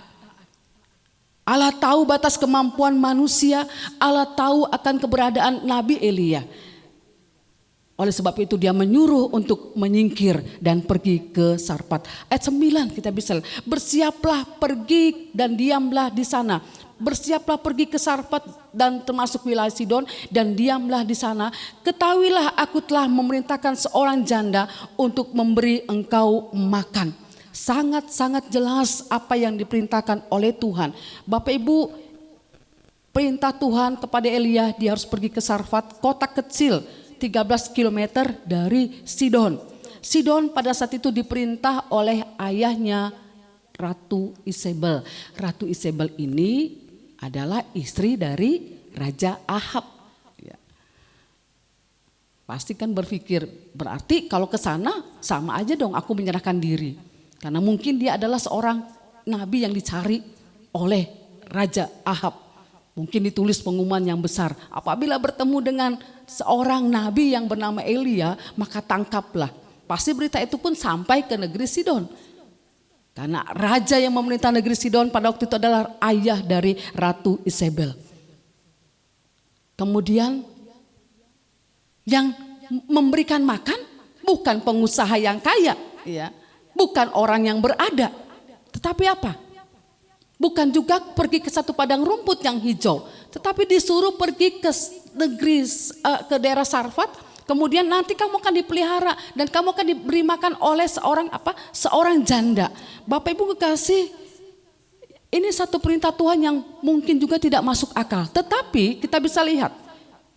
S4: Allah tahu batas kemampuan manusia, Allah tahu akan keberadaan Nabi Elia. Oleh sebab itu dia menyuruh untuk menyingkir dan pergi ke Sarfat. Ayat 9 kita bisa lihat, bersiaplah pergi dan diamlah di sana. Bersiaplah pergi ke Sarfat dan termasuk wilayah Sidon dan diamlah di sana. Ketahuilah aku telah memerintahkan seorang janda untuk memberi engkau makan. Sangat-sangat jelas apa yang diperintahkan oleh Tuhan. Bapak Ibu, perintah Tuhan kepada Elia, dia harus pergi ke Sarfat, kota kecil 13 km dari Sidon. Sidon pada saat itu diperintah oleh ayahnya Ratu Isabel. Ratu Isabel ini adalah istri dari Raja Ahab. Ya. Pasti kan berpikir, berarti kalau ke sana sama aja dong aku menyerahkan diri. Karena mungkin dia adalah seorang nabi yang dicari oleh Raja Ahab. Mungkin ditulis pengumuman yang besar, apabila bertemu dengan seorang nabi yang bernama Elia, maka tangkaplah. Pasti berita itu pun sampai ke negeri Sidon. Karena raja yang memerintah negeri Sidon pada waktu itu adalah ayah dari Ratu Isabel. Kemudian yang memberikan makan bukan pengusaha yang kaya, ya, bukan orang yang berada, tetapi apa? Bukan juga pergi ke satu padang rumput yang hijau, tetapi disuruh pergi ke negeri, ke daerah Sarfat. Kemudian nanti kamu akan dipelihara dan kamu akan diberi makan oleh seorang janda. Bapak Ibu kekasih, ini satu perintah Tuhan yang mungkin juga tidak masuk akal. Tetapi kita bisa lihat,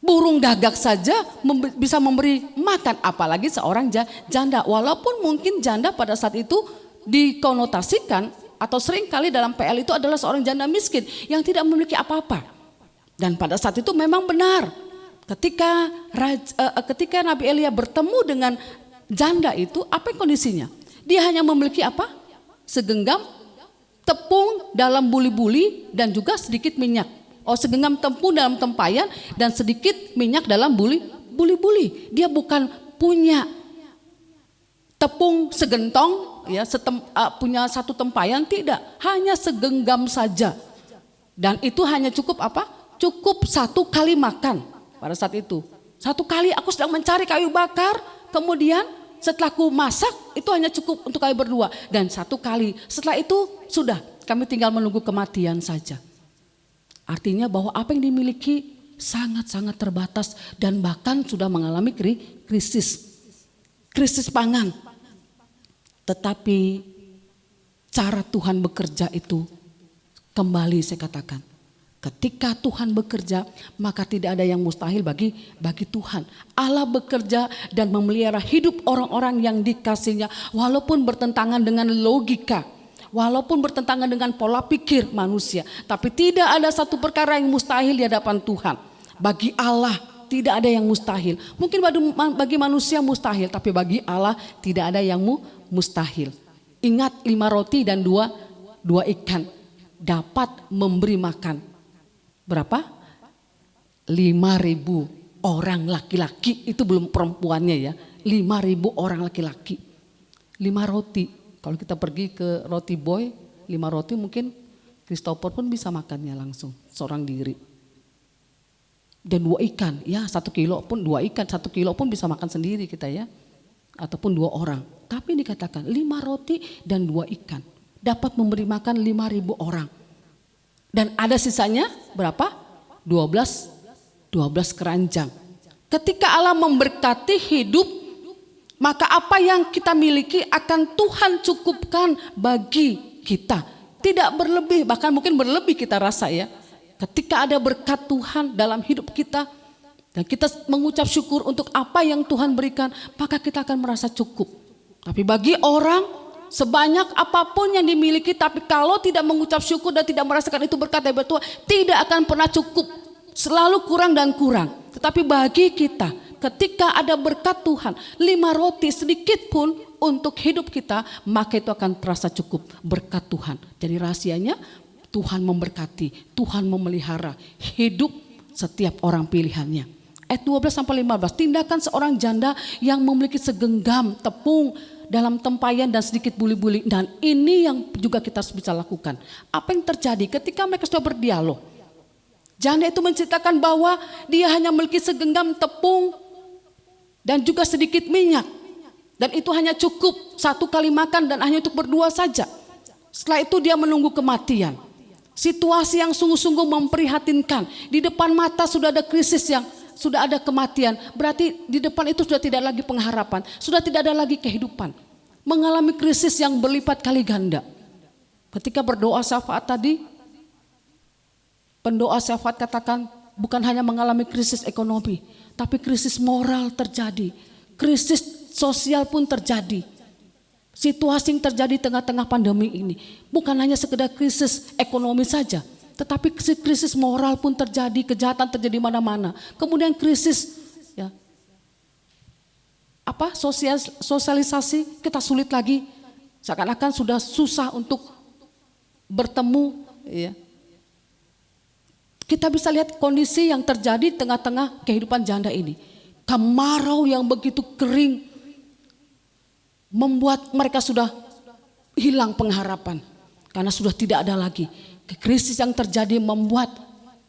S4: burung gagak saja bisa memberi makan, apalagi seorang janda. Walaupun mungkin janda pada saat itu dikonotasikan atau seringkali dalam PL itu adalah seorang janda miskin yang tidak memiliki apa-apa. Dan pada saat itu memang benar, ketika Nabi Elia bertemu dengan janda itu, apa kondisinya? Dia hanya memiliki apa? Segenggam tepung dalam buli-buli dan juga sedikit minyak. Segenggam tepung dalam tempayan dan sedikit minyak dalam buli-buli. Dia bukan punya tepung segentong, ya, punya satu tempayan, tidak, hanya segenggam saja. Dan itu hanya cukup apa? Cukup 1 kali makan pada saat itu. 1 kali aku sedang mencari kayu bakar, kemudian setelah ku masak itu hanya cukup untuk kami berdua. Dan 1 kali, setelah itu sudah kami tinggal menunggu kematian saja. Artinya bahwa apa yang dimiliki sangat-sangat terbatas dan bahkan sudah mengalami krisis pangan. Tetapi cara Tuhan bekerja itu kembali saya katakan, ketika Tuhan bekerja maka tidak ada yang mustahil bagi Tuhan. Allah bekerja dan memelihara hidup orang-orang yang dikasihnya walaupun bertentangan dengan logika, walaupun bertentangan dengan pola pikir manusia. Tapi tidak ada satu perkara yang mustahil di hadapan Tuhan. Bagi Allah tidak ada yang mustahil. Mungkin bagi manusia mustahil, tapi bagi Allah tidak ada yang mustahil. Ingat 5 roti dan 2 ikan dapat memberi makan. Berapa? 5.000 orang laki-laki, itu belum perempuannya ya. 5.000 orang laki-laki. 5 roti. Kalau kita pergi ke Roti Boy, 5 roti mungkin Christopher pun bisa makannya langsung, seorang diri. Dan 2 ikan, ya 1 kilo pun 2 ikan, 1 kilo pun bisa makan sendiri kita ya. Ataupun 2 orang. Tapi dikatakan 5 roti dan 2 ikan dapat memberi makan 5.000 orang. Dan ada sisanya berapa? 12 keranjang. Ketika Allah memberkati hidup, maka apa yang kita miliki akan Tuhan cukupkan bagi kita. Tidak berlebih, bahkan mungkin berlebih kita rasa ya. Ketika ada berkat Tuhan dalam hidup kita dan kita mengucap syukur untuk apa yang Tuhan berikan, maka kita akan merasa cukup. Tapi bagi orang sebanyak apapun yang dimiliki, tapi kalau tidak mengucap syukur dan tidak merasakan itu berkat dari Tuhan, tidak akan pernah cukup. Selalu kurang dan kurang. Tetapi bagi kita, ketika ada berkat Tuhan, 5 roti sedikit pun untuk hidup kita, maka itu akan terasa cukup berkat Tuhan. Jadi rahasianya Tuhan memberkati, Tuhan memelihara hidup setiap orang pilihannya. Ayat 12-15, tindakan seorang janda yang memiliki segenggam tepung dalam tempayan dan sedikit buli-buli. Dan ini yang juga kita bisa lakukan. Apa yang terjadi ketika mereka sudah berdialog? Janda itu menceritakan bahwa dia hanya memiliki segenggam tepung dan juga sedikit minyak. Dan itu hanya cukup 1 kali makan dan hanya untuk berdua saja. Setelah itu dia menunggu kematian. Situasi yang sungguh-sungguh memprihatinkan. Di depan mata sudah ada krisis yang sudah ada kematian, berarti di depan itu sudah tidak lagi pengharapan, sudah tidak ada lagi kehidupan. Mengalami krisis yang berlipat kali ganda. Ketika berdoa syafaat tadi, pendoa syafaat katakan bukan hanya mengalami krisis ekonomi, tapi krisis moral terjadi, krisis sosial pun terjadi. Situasi yang terjadi tengah-tengah pandemi ini bukan hanya sekedar krisis ekonomi saja, tetapi krisis moral pun terjadi, kejahatan terjadi mana-mana. Kemudian krisis ya, sosialisasi kita sulit lagi. Seakan-akan sudah susah untuk bertemu ya. Kita bisa lihat kondisi yang terjadi tengah-tengah kehidupan janda ini. Kemarau yang begitu kering membuat mereka sudah hilang pengharapan karena sudah tidak ada lagi. Krisis yang terjadi membuat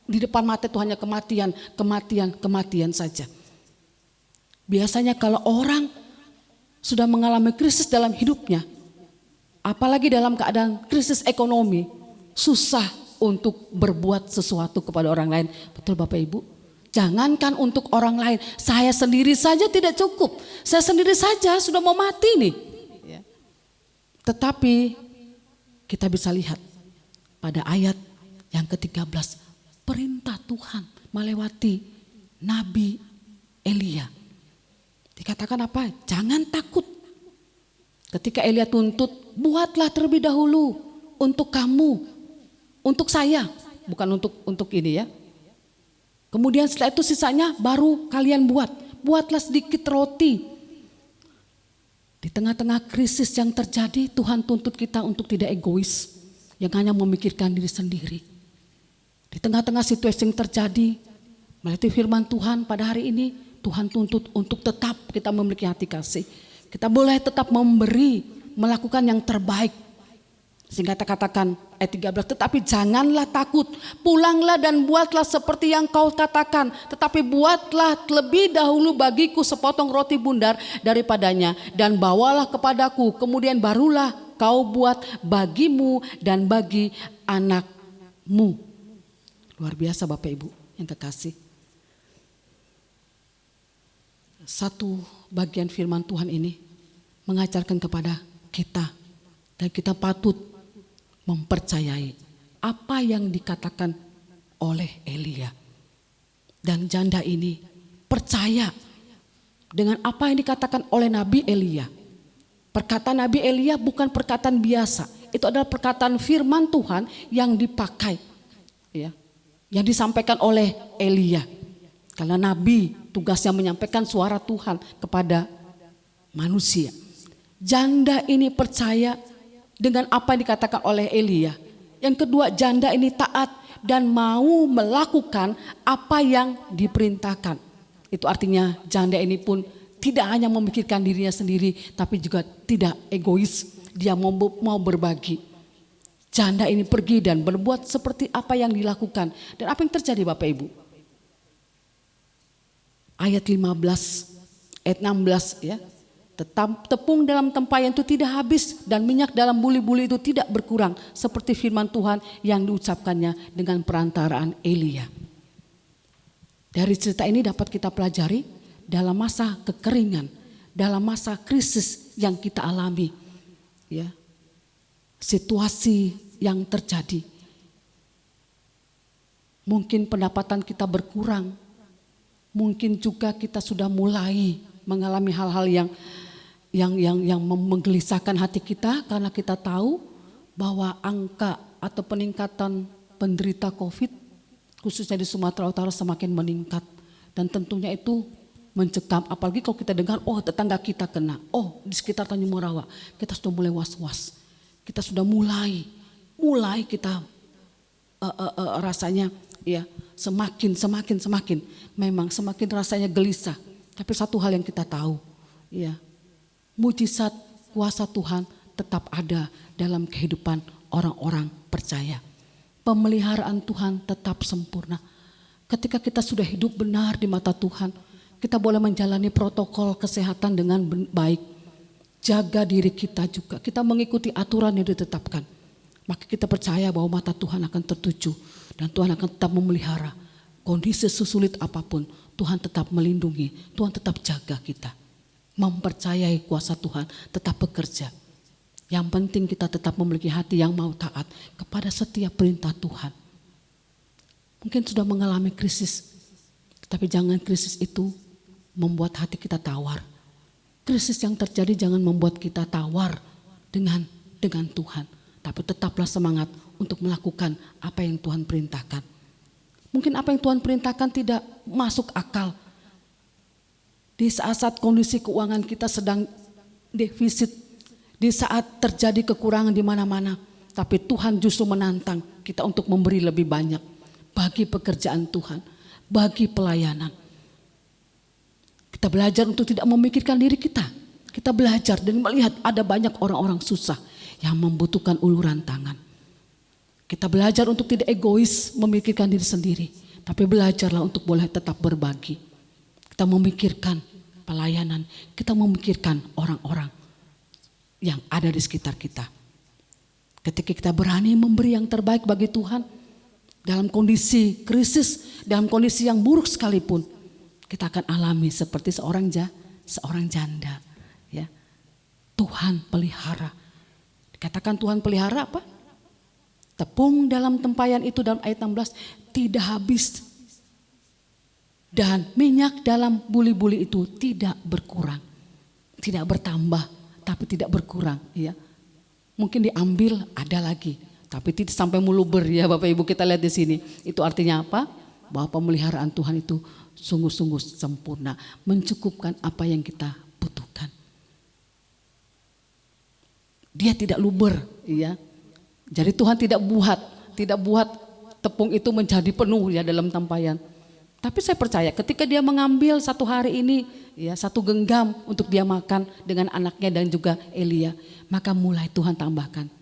S4: di depan mata itu hanya kematian saja. Biasanya kalau orang sudah mengalami krisis dalam hidupnya, apalagi dalam keadaan krisis ekonomi, susah untuk berbuat sesuatu kepada orang lain. Betul Bapak Ibu? Jangankan untuk orang lain, saya sendiri saja tidak cukup. Saya sendiri saja sudah mau mati nih. Tetapi kita bisa lihat pada ayat yang ke-13, perintah Tuhan melewati Nabi Elia. Dikatakan apa? Jangan takut. Ketika Elia tuntut, buatlah terlebih dahulu untuk kamu, untuk saya, bukan untuk ini ya. Kemudian setelah itu sisanya baru kalian buatlah sedikit roti. Di tengah-tengah krisis yang terjadi, Tuhan tuntut kita untuk tidak egois, yang hanya memikirkan diri sendiri. Di tengah-tengah situasi yang terjadi, melalui firman Tuhan pada hari ini, Tuhan tuntut untuk tetap kita memiliki hati kasih. Kita boleh tetap memberi, melakukan yang terbaik. Sehingga katakan ayat 13, tetapi janganlah takut, pulanglah dan buatlah seperti yang kau katakan, tetapi buatlah lebih dahulu bagiku sepotong roti bundar daripadanya dan bawalah kepadaku, kemudian barulah kau buat bagimu dan bagi anakmu. Luar biasa Bapak Ibu yang terkasih. Satu bagian firman Tuhan ini mengajarkan kepada kita dan kita patut mempercayai apa yang dikatakan oleh Elia. Dan janda ini percaya dengan apa yang dikatakan oleh Nabi Elia. Perkataan Nabi Elia bukan perkataan biasa. Itu adalah perkataan firman Tuhan yang dipakai, ya, yang disampaikan oleh Elia. Karena Nabi tugasnya menyampaikan suara Tuhan kepada manusia. Janda ini percaya dengan apa yang dikatakan oleh Elia. Yang kedua, janda ini taat dan mau melakukan apa yang diperintahkan. Itu artinya janda ini pun tidak hanya memikirkan dirinya sendiri, tapi juga tidak egois. Dia mau berbagi. Janda ini pergi dan berbuat seperti apa yang dilakukan. Dan apa yang terjadi Bapak Ibu? Ayat 15, ayat 16 ya. Tepung dalam tempayan itu tidak habis dan minyak dalam buli-buli itu tidak berkurang, seperti firman Tuhan yang diucapkannya dengan perantaraan Elia. Dari cerita ini dapat kita pelajari dalam masa kekeringan, dalam masa krisis yang kita alami, ya, situasi yang terjadi. Mungkin pendapatan kita berkurang, mungkin juga kita sudah mulai mengalami hal-hal yang menggelisahkan hati kita karena kita tahu bahwa angka atau peningkatan penderita COVID khususnya di Sumatera Utara semakin meningkat, dan tentunya itu mencekam. Apalagi kalau kita dengar, oh tetangga kita kena, oh di sekitar Tanjung Morawa, kita sudah mulai was-was, kita sudah mulai kita rasanya ya semakin memang semakin rasanya gelisah. Tapi satu hal yang kita tahu, ya, mujizat kuasa Tuhan tetap ada dalam kehidupan orang-orang percaya. Pemeliharaan Tuhan tetap sempurna. Ketika kita sudah hidup benar di mata Tuhan, kita boleh menjalani protokol kesehatan dengan baik. Jaga diri kita juga, kita mengikuti aturan yang ditetapkan. Maka kita percaya bahwa mata Tuhan akan tertuju dan Tuhan akan tetap memelihara. Kondisi sesulit apapun, Tuhan tetap melindungi, Tuhan tetap jaga kita. Mempercayai kuasa Tuhan tetap bekerja. Yang penting kita tetap memiliki hati yang mau taat kepada setiap perintah Tuhan. Mungkin sudah mengalami krisis, tapi jangan krisis itu membuat hati kita tawar. Krisis yang terjadi jangan membuat kita tawar dengan Tuhan, tapi tetaplah semangat untuk melakukan apa yang Tuhan perintahkan. Mungkin apa yang Tuhan perintahkan tidak masuk akal. Di saat-saat kondisi keuangan kita sedang defisit, di saat terjadi kekurangan di mana-mana, tapi Tuhan justru menantang kita untuk memberi lebih banyak bagi pekerjaan Tuhan, bagi pelayanan. Kita belajar untuk tidak memikirkan diri kita. Kita belajar dan melihat ada banyak orang-orang susah yang membutuhkan uluran tangan. Kita belajar untuk tidak egois memikirkan diri sendiri, tapi belajarlah untuk boleh tetap berbagi. Kita memikirkan pelayanan, kita memikirkan orang-orang yang ada di sekitar kita. Ketika kita berani memberi yang terbaik bagi Tuhan, dalam kondisi krisis, dalam kondisi yang buruk sekalipun, kita akan alami seperti seorang janda. Ya, Tuhan pelihara. Dikatakan Tuhan pelihara apa? Tepung dalam tempayan itu dalam ayat 16 tidak habis. Dan minyak dalam buli-buli itu tidak berkurang. Tidak bertambah, tapi tidak berkurang. Ya. Mungkin diambil ada lagi, tapi tidak sampai meluber ya Bapak Ibu, kita lihat di sini. Itu artinya apa? Bahwa pemeliharaan Tuhan itu sungguh-sungguh sempurna. Mencukupkan apa yang kita butuhkan. Dia tidak luber. Ya. Jadi Tuhan tidak buat tepung itu menjadi penuh ya dalam tempayan. Tapi saya percaya ketika dia mengambil satu hari ini ya satu genggam untuk dia makan dengan anaknya dan juga Elia, maka mulai Tuhan tambahkan.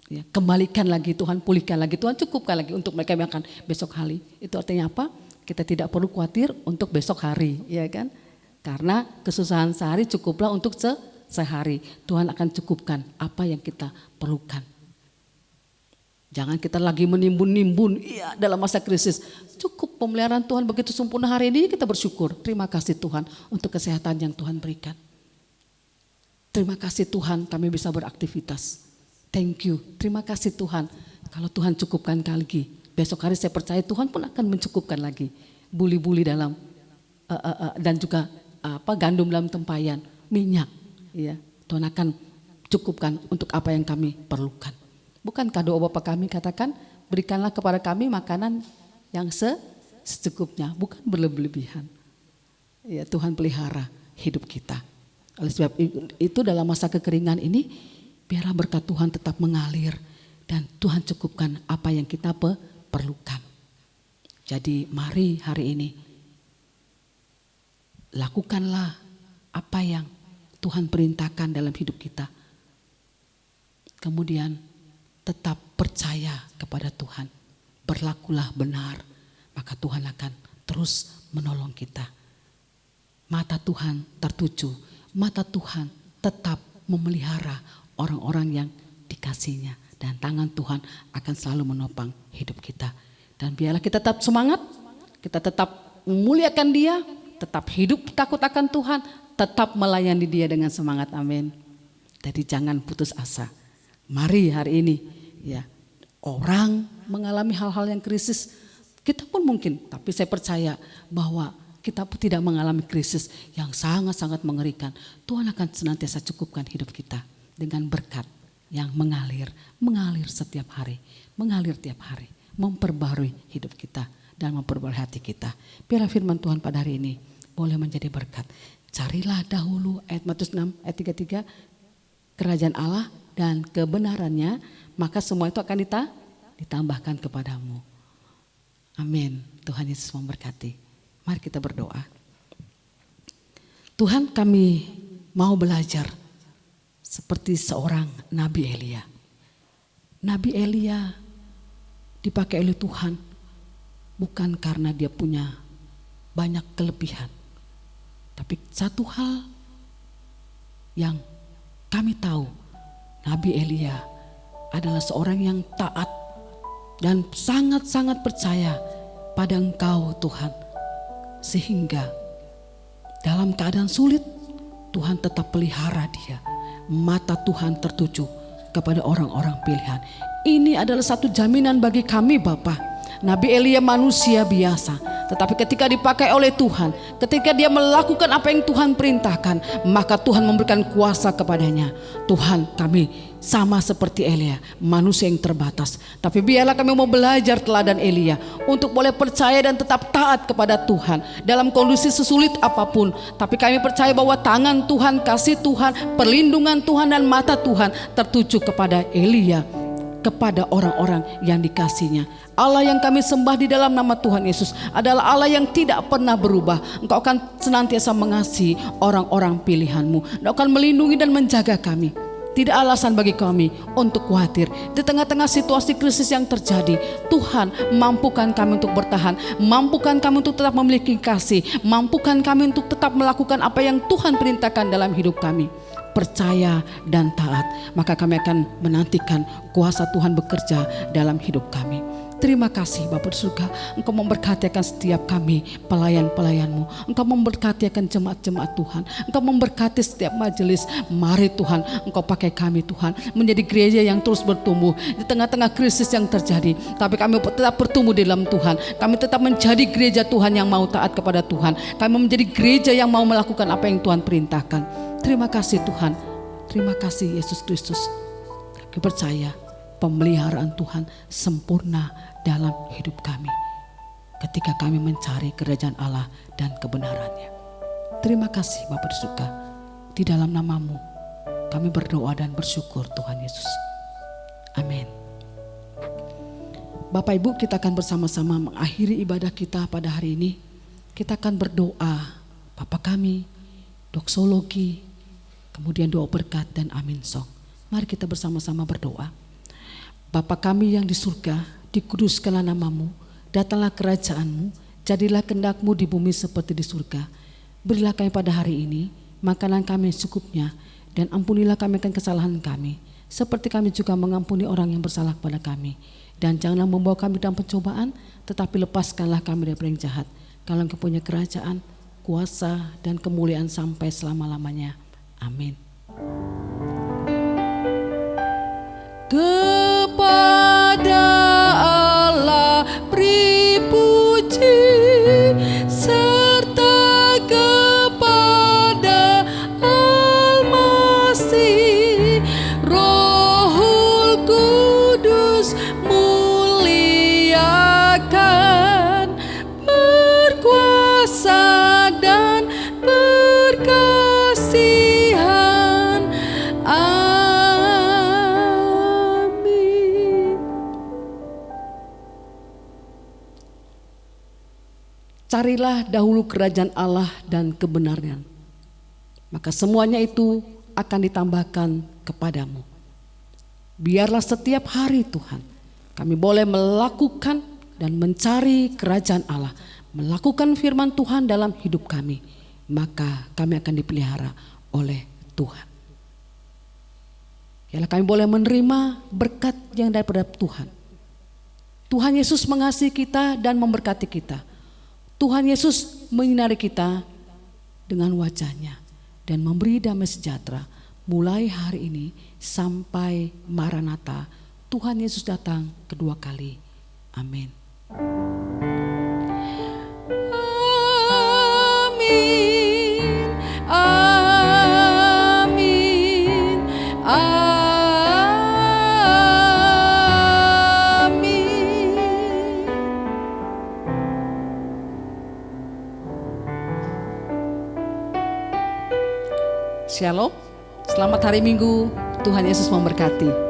S4: Ya, kembalikan lagi Tuhan, pulihkan lagi Tuhan, cukupkan lagi untuk mereka yang akan besok hari. Itu artinya apa? Kita tidak perlu khawatir untuk besok hari, ya kan? Karena kesusahan sehari cukuplah untuk sehari. Tuhan akan cukupkan apa yang kita perlukan. Jangan kita lagi menimbun-nimbun, iya dalam masa krisis. Cukup pemeliharaan Tuhan begitu sempurna hari ini, kita bersyukur. Terima kasih Tuhan untuk kesehatan yang Tuhan berikan. Terima kasih Tuhan kami bisa beraktivitas. Thank you, terima kasih Tuhan. Kalau Tuhan cukupkan lagi, besok hari saya percaya Tuhan pun akan mencukupkan lagi. Buli-buli dalam dan juga gandum dalam tempayan, minyak. Ya, Tuhan akan cukupkan untuk apa yang kami perlukan. Bukankah doa Bapa kami katakan, berikanlah kepada kami makanan yang secukupnya, bukan berlebihan. Ya, Tuhan pelihara hidup kita. Oleh sebab itu dalam masa kekeringan ini, biarlah berkat Tuhan tetap mengalir dan Tuhan cukupkan apa yang kita perlukan. Jadi mari hari ini lakukanlah apa yang Tuhan perintahkan dalam hidup kita. Kemudian tetap percaya kepada Tuhan. Berlakulah benar, maka Tuhan akan terus menolong kita. Mata Tuhan tertuju, mata Tuhan tetap memelihara orang-orang yang dikasihnya. Dan tangan Tuhan akan selalu menopang hidup kita. Dan biarlah kita tetap semangat, kita tetap memuliakan Dia, tetap hidup takut akan Tuhan, tetap melayani Dia dengan semangat, amin. Jadi jangan putus asa. Mari hari ini ya, orang mengalami hal-hal yang krisis, kita pun mungkin, tapi saya percaya bahwa kita pun tidak mengalami krisis yang sangat-sangat mengerikan. Tuhan akan senantiasa cukupkan hidup kita dengan berkat yang mengalir setiap hari, mengalir tiap hari, memperbarui hidup kita dan memperbarui hati kita. Biarlah firman Tuhan pada hari ini boleh menjadi berkat. Carilah dahulu ayat Matius 6 ayat 33 kerajaan Allah dan kebenarannya, maka semua itu akan ditambahkan kepadamu. Amin. Tuhan Yesus memberkati. Mari kita berdoa. Tuhan, kami mau belajar seperti seorang Nabi Elia. Nabi Elia dipakai oleh Tuhan bukan karena dia punya banyak kelebihan. Tapi satu hal yang kami tahu, Nabi Elia adalah seorang yang taat dan sangat-sangat percaya pada Engkau Tuhan. Sehingga dalam keadaan sulit Tuhan tetap pelihara dia. Mata Tuhan tertuju kepada orang-orang pilihan. Ini adalah satu jaminan bagi kami Bapa. Nabi Elia manusia biasa, tetapi ketika dipakai oleh Tuhan, ketika dia melakukan apa yang Tuhan perintahkan, maka Tuhan memberikan kuasa kepadanya. Tuhan, kami sama seperti Elia, manusia yang terbatas, tapi biarlah kami mau belajar teladan Elia untuk boleh percaya dan tetap taat kepada Tuhan dalam kondisi sesulit apapun. Tapi kami percaya bahwa tangan Tuhan, kasih Tuhan, perlindungan Tuhan dan mata Tuhan tertuju kepada Elia, kepada orang-orang yang dikasihnya. Allah yang kami sembah di dalam nama Tuhan Yesus adalah Allah yang tidak pernah berubah. Engkau akan senantiasa mengasihi orang-orang pilihan-Mu. Engkau akan melindungi dan menjaga kami. Tidak alasan bagi kami untuk khawatir. Di tengah-tengah situasi krisis yang terjadi, Tuhan mampukan kami untuk bertahan, mampukan kami untuk tetap memiliki kasih, mampukan kami untuk tetap melakukan apa yang Tuhan perintahkan dalam hidup kami. Percaya dan taat, maka kami akan menantikan kuasa Tuhan bekerja dalam hidup kami. Terima kasih Bapa di surga, Engkau memberkati akan setiap kami pelayan-pelayan-Mu. Engkau memberkati akan jemaat-jemaat Tuhan. Engkau memberkati setiap majelis. Mari Tuhan, Engkau pakai kami Tuhan menjadi gereja yang terus bertumbuh di tengah-tengah krisis yang terjadi. Tapi kami tetap bertumbuh di dalam Tuhan. Kami tetap menjadi gereja Tuhan yang mau taat kepada Tuhan. Kami menjadi gereja yang mau melakukan apa yang Tuhan perintahkan. Terima kasih Tuhan. Terima kasih Yesus Kristus. Kami percaya pemeliharaan Tuhan sempurna dalam hidup kami ketika kami mencari kerajaan Allah dan kebenarannya. Terima kasih Bapa di surga. Di dalam nama-Mu kami berdoa dan bersyukur Tuhan Yesus. Amin. Bapak Ibu, kita akan bersama-sama mengakhiri ibadah kita pada hari ini. Kita akan berdoa Bapa kami, doksologi, kemudian doa berkat dan amin song. Mari kita bersama-sama berdoa. Bapa kami yang di surga, dikuduskanlah namamu, datanglah kerajaanmu, jadilah kehendak-Mu di bumi seperti di surga. Berilah kami pada hari ini makanan kami secukupnya, dan ampunilah kami akan kesalahan kami, seperti kami juga mengampuni orang yang bersalah kepada kami. Dan janganlah membawa kami dalam pencobaan, tetapi lepaskanlah kami daripada yang jahat. Karena Engkau punya kerajaan, kuasa, dan kemuliaan sampai selama-lamanya. Amin. Kepada Allah beri puji, serta kepada Al-Masih, Rohul Kudus muliakan, berkuasa dan berkasihan. Carilah dahulu kerajaan Allah dan kebenaran, maka semuanya itu akan ditambahkan kepadamu. Biarlah setiap hari Tuhan kami boleh melakukan dan mencari kerajaan Allah, melakukan firman Tuhan dalam hidup kami, maka kami akan dipelihara oleh Tuhan. Biarlah kami boleh menerima berkat yang daripada Tuhan. Tuhan Yesus mengasihi kita dan memberkati kita. Tuhan Yesus menyinari kita dengan wajah-Nya dan memberi damai sejahtera mulai hari ini sampai Maranatha, Tuhan Yesus datang kedua kali. Amin. Amin. Amin. Amin. Shalom, selamat hari Minggu, Tuhan Yesus memberkati.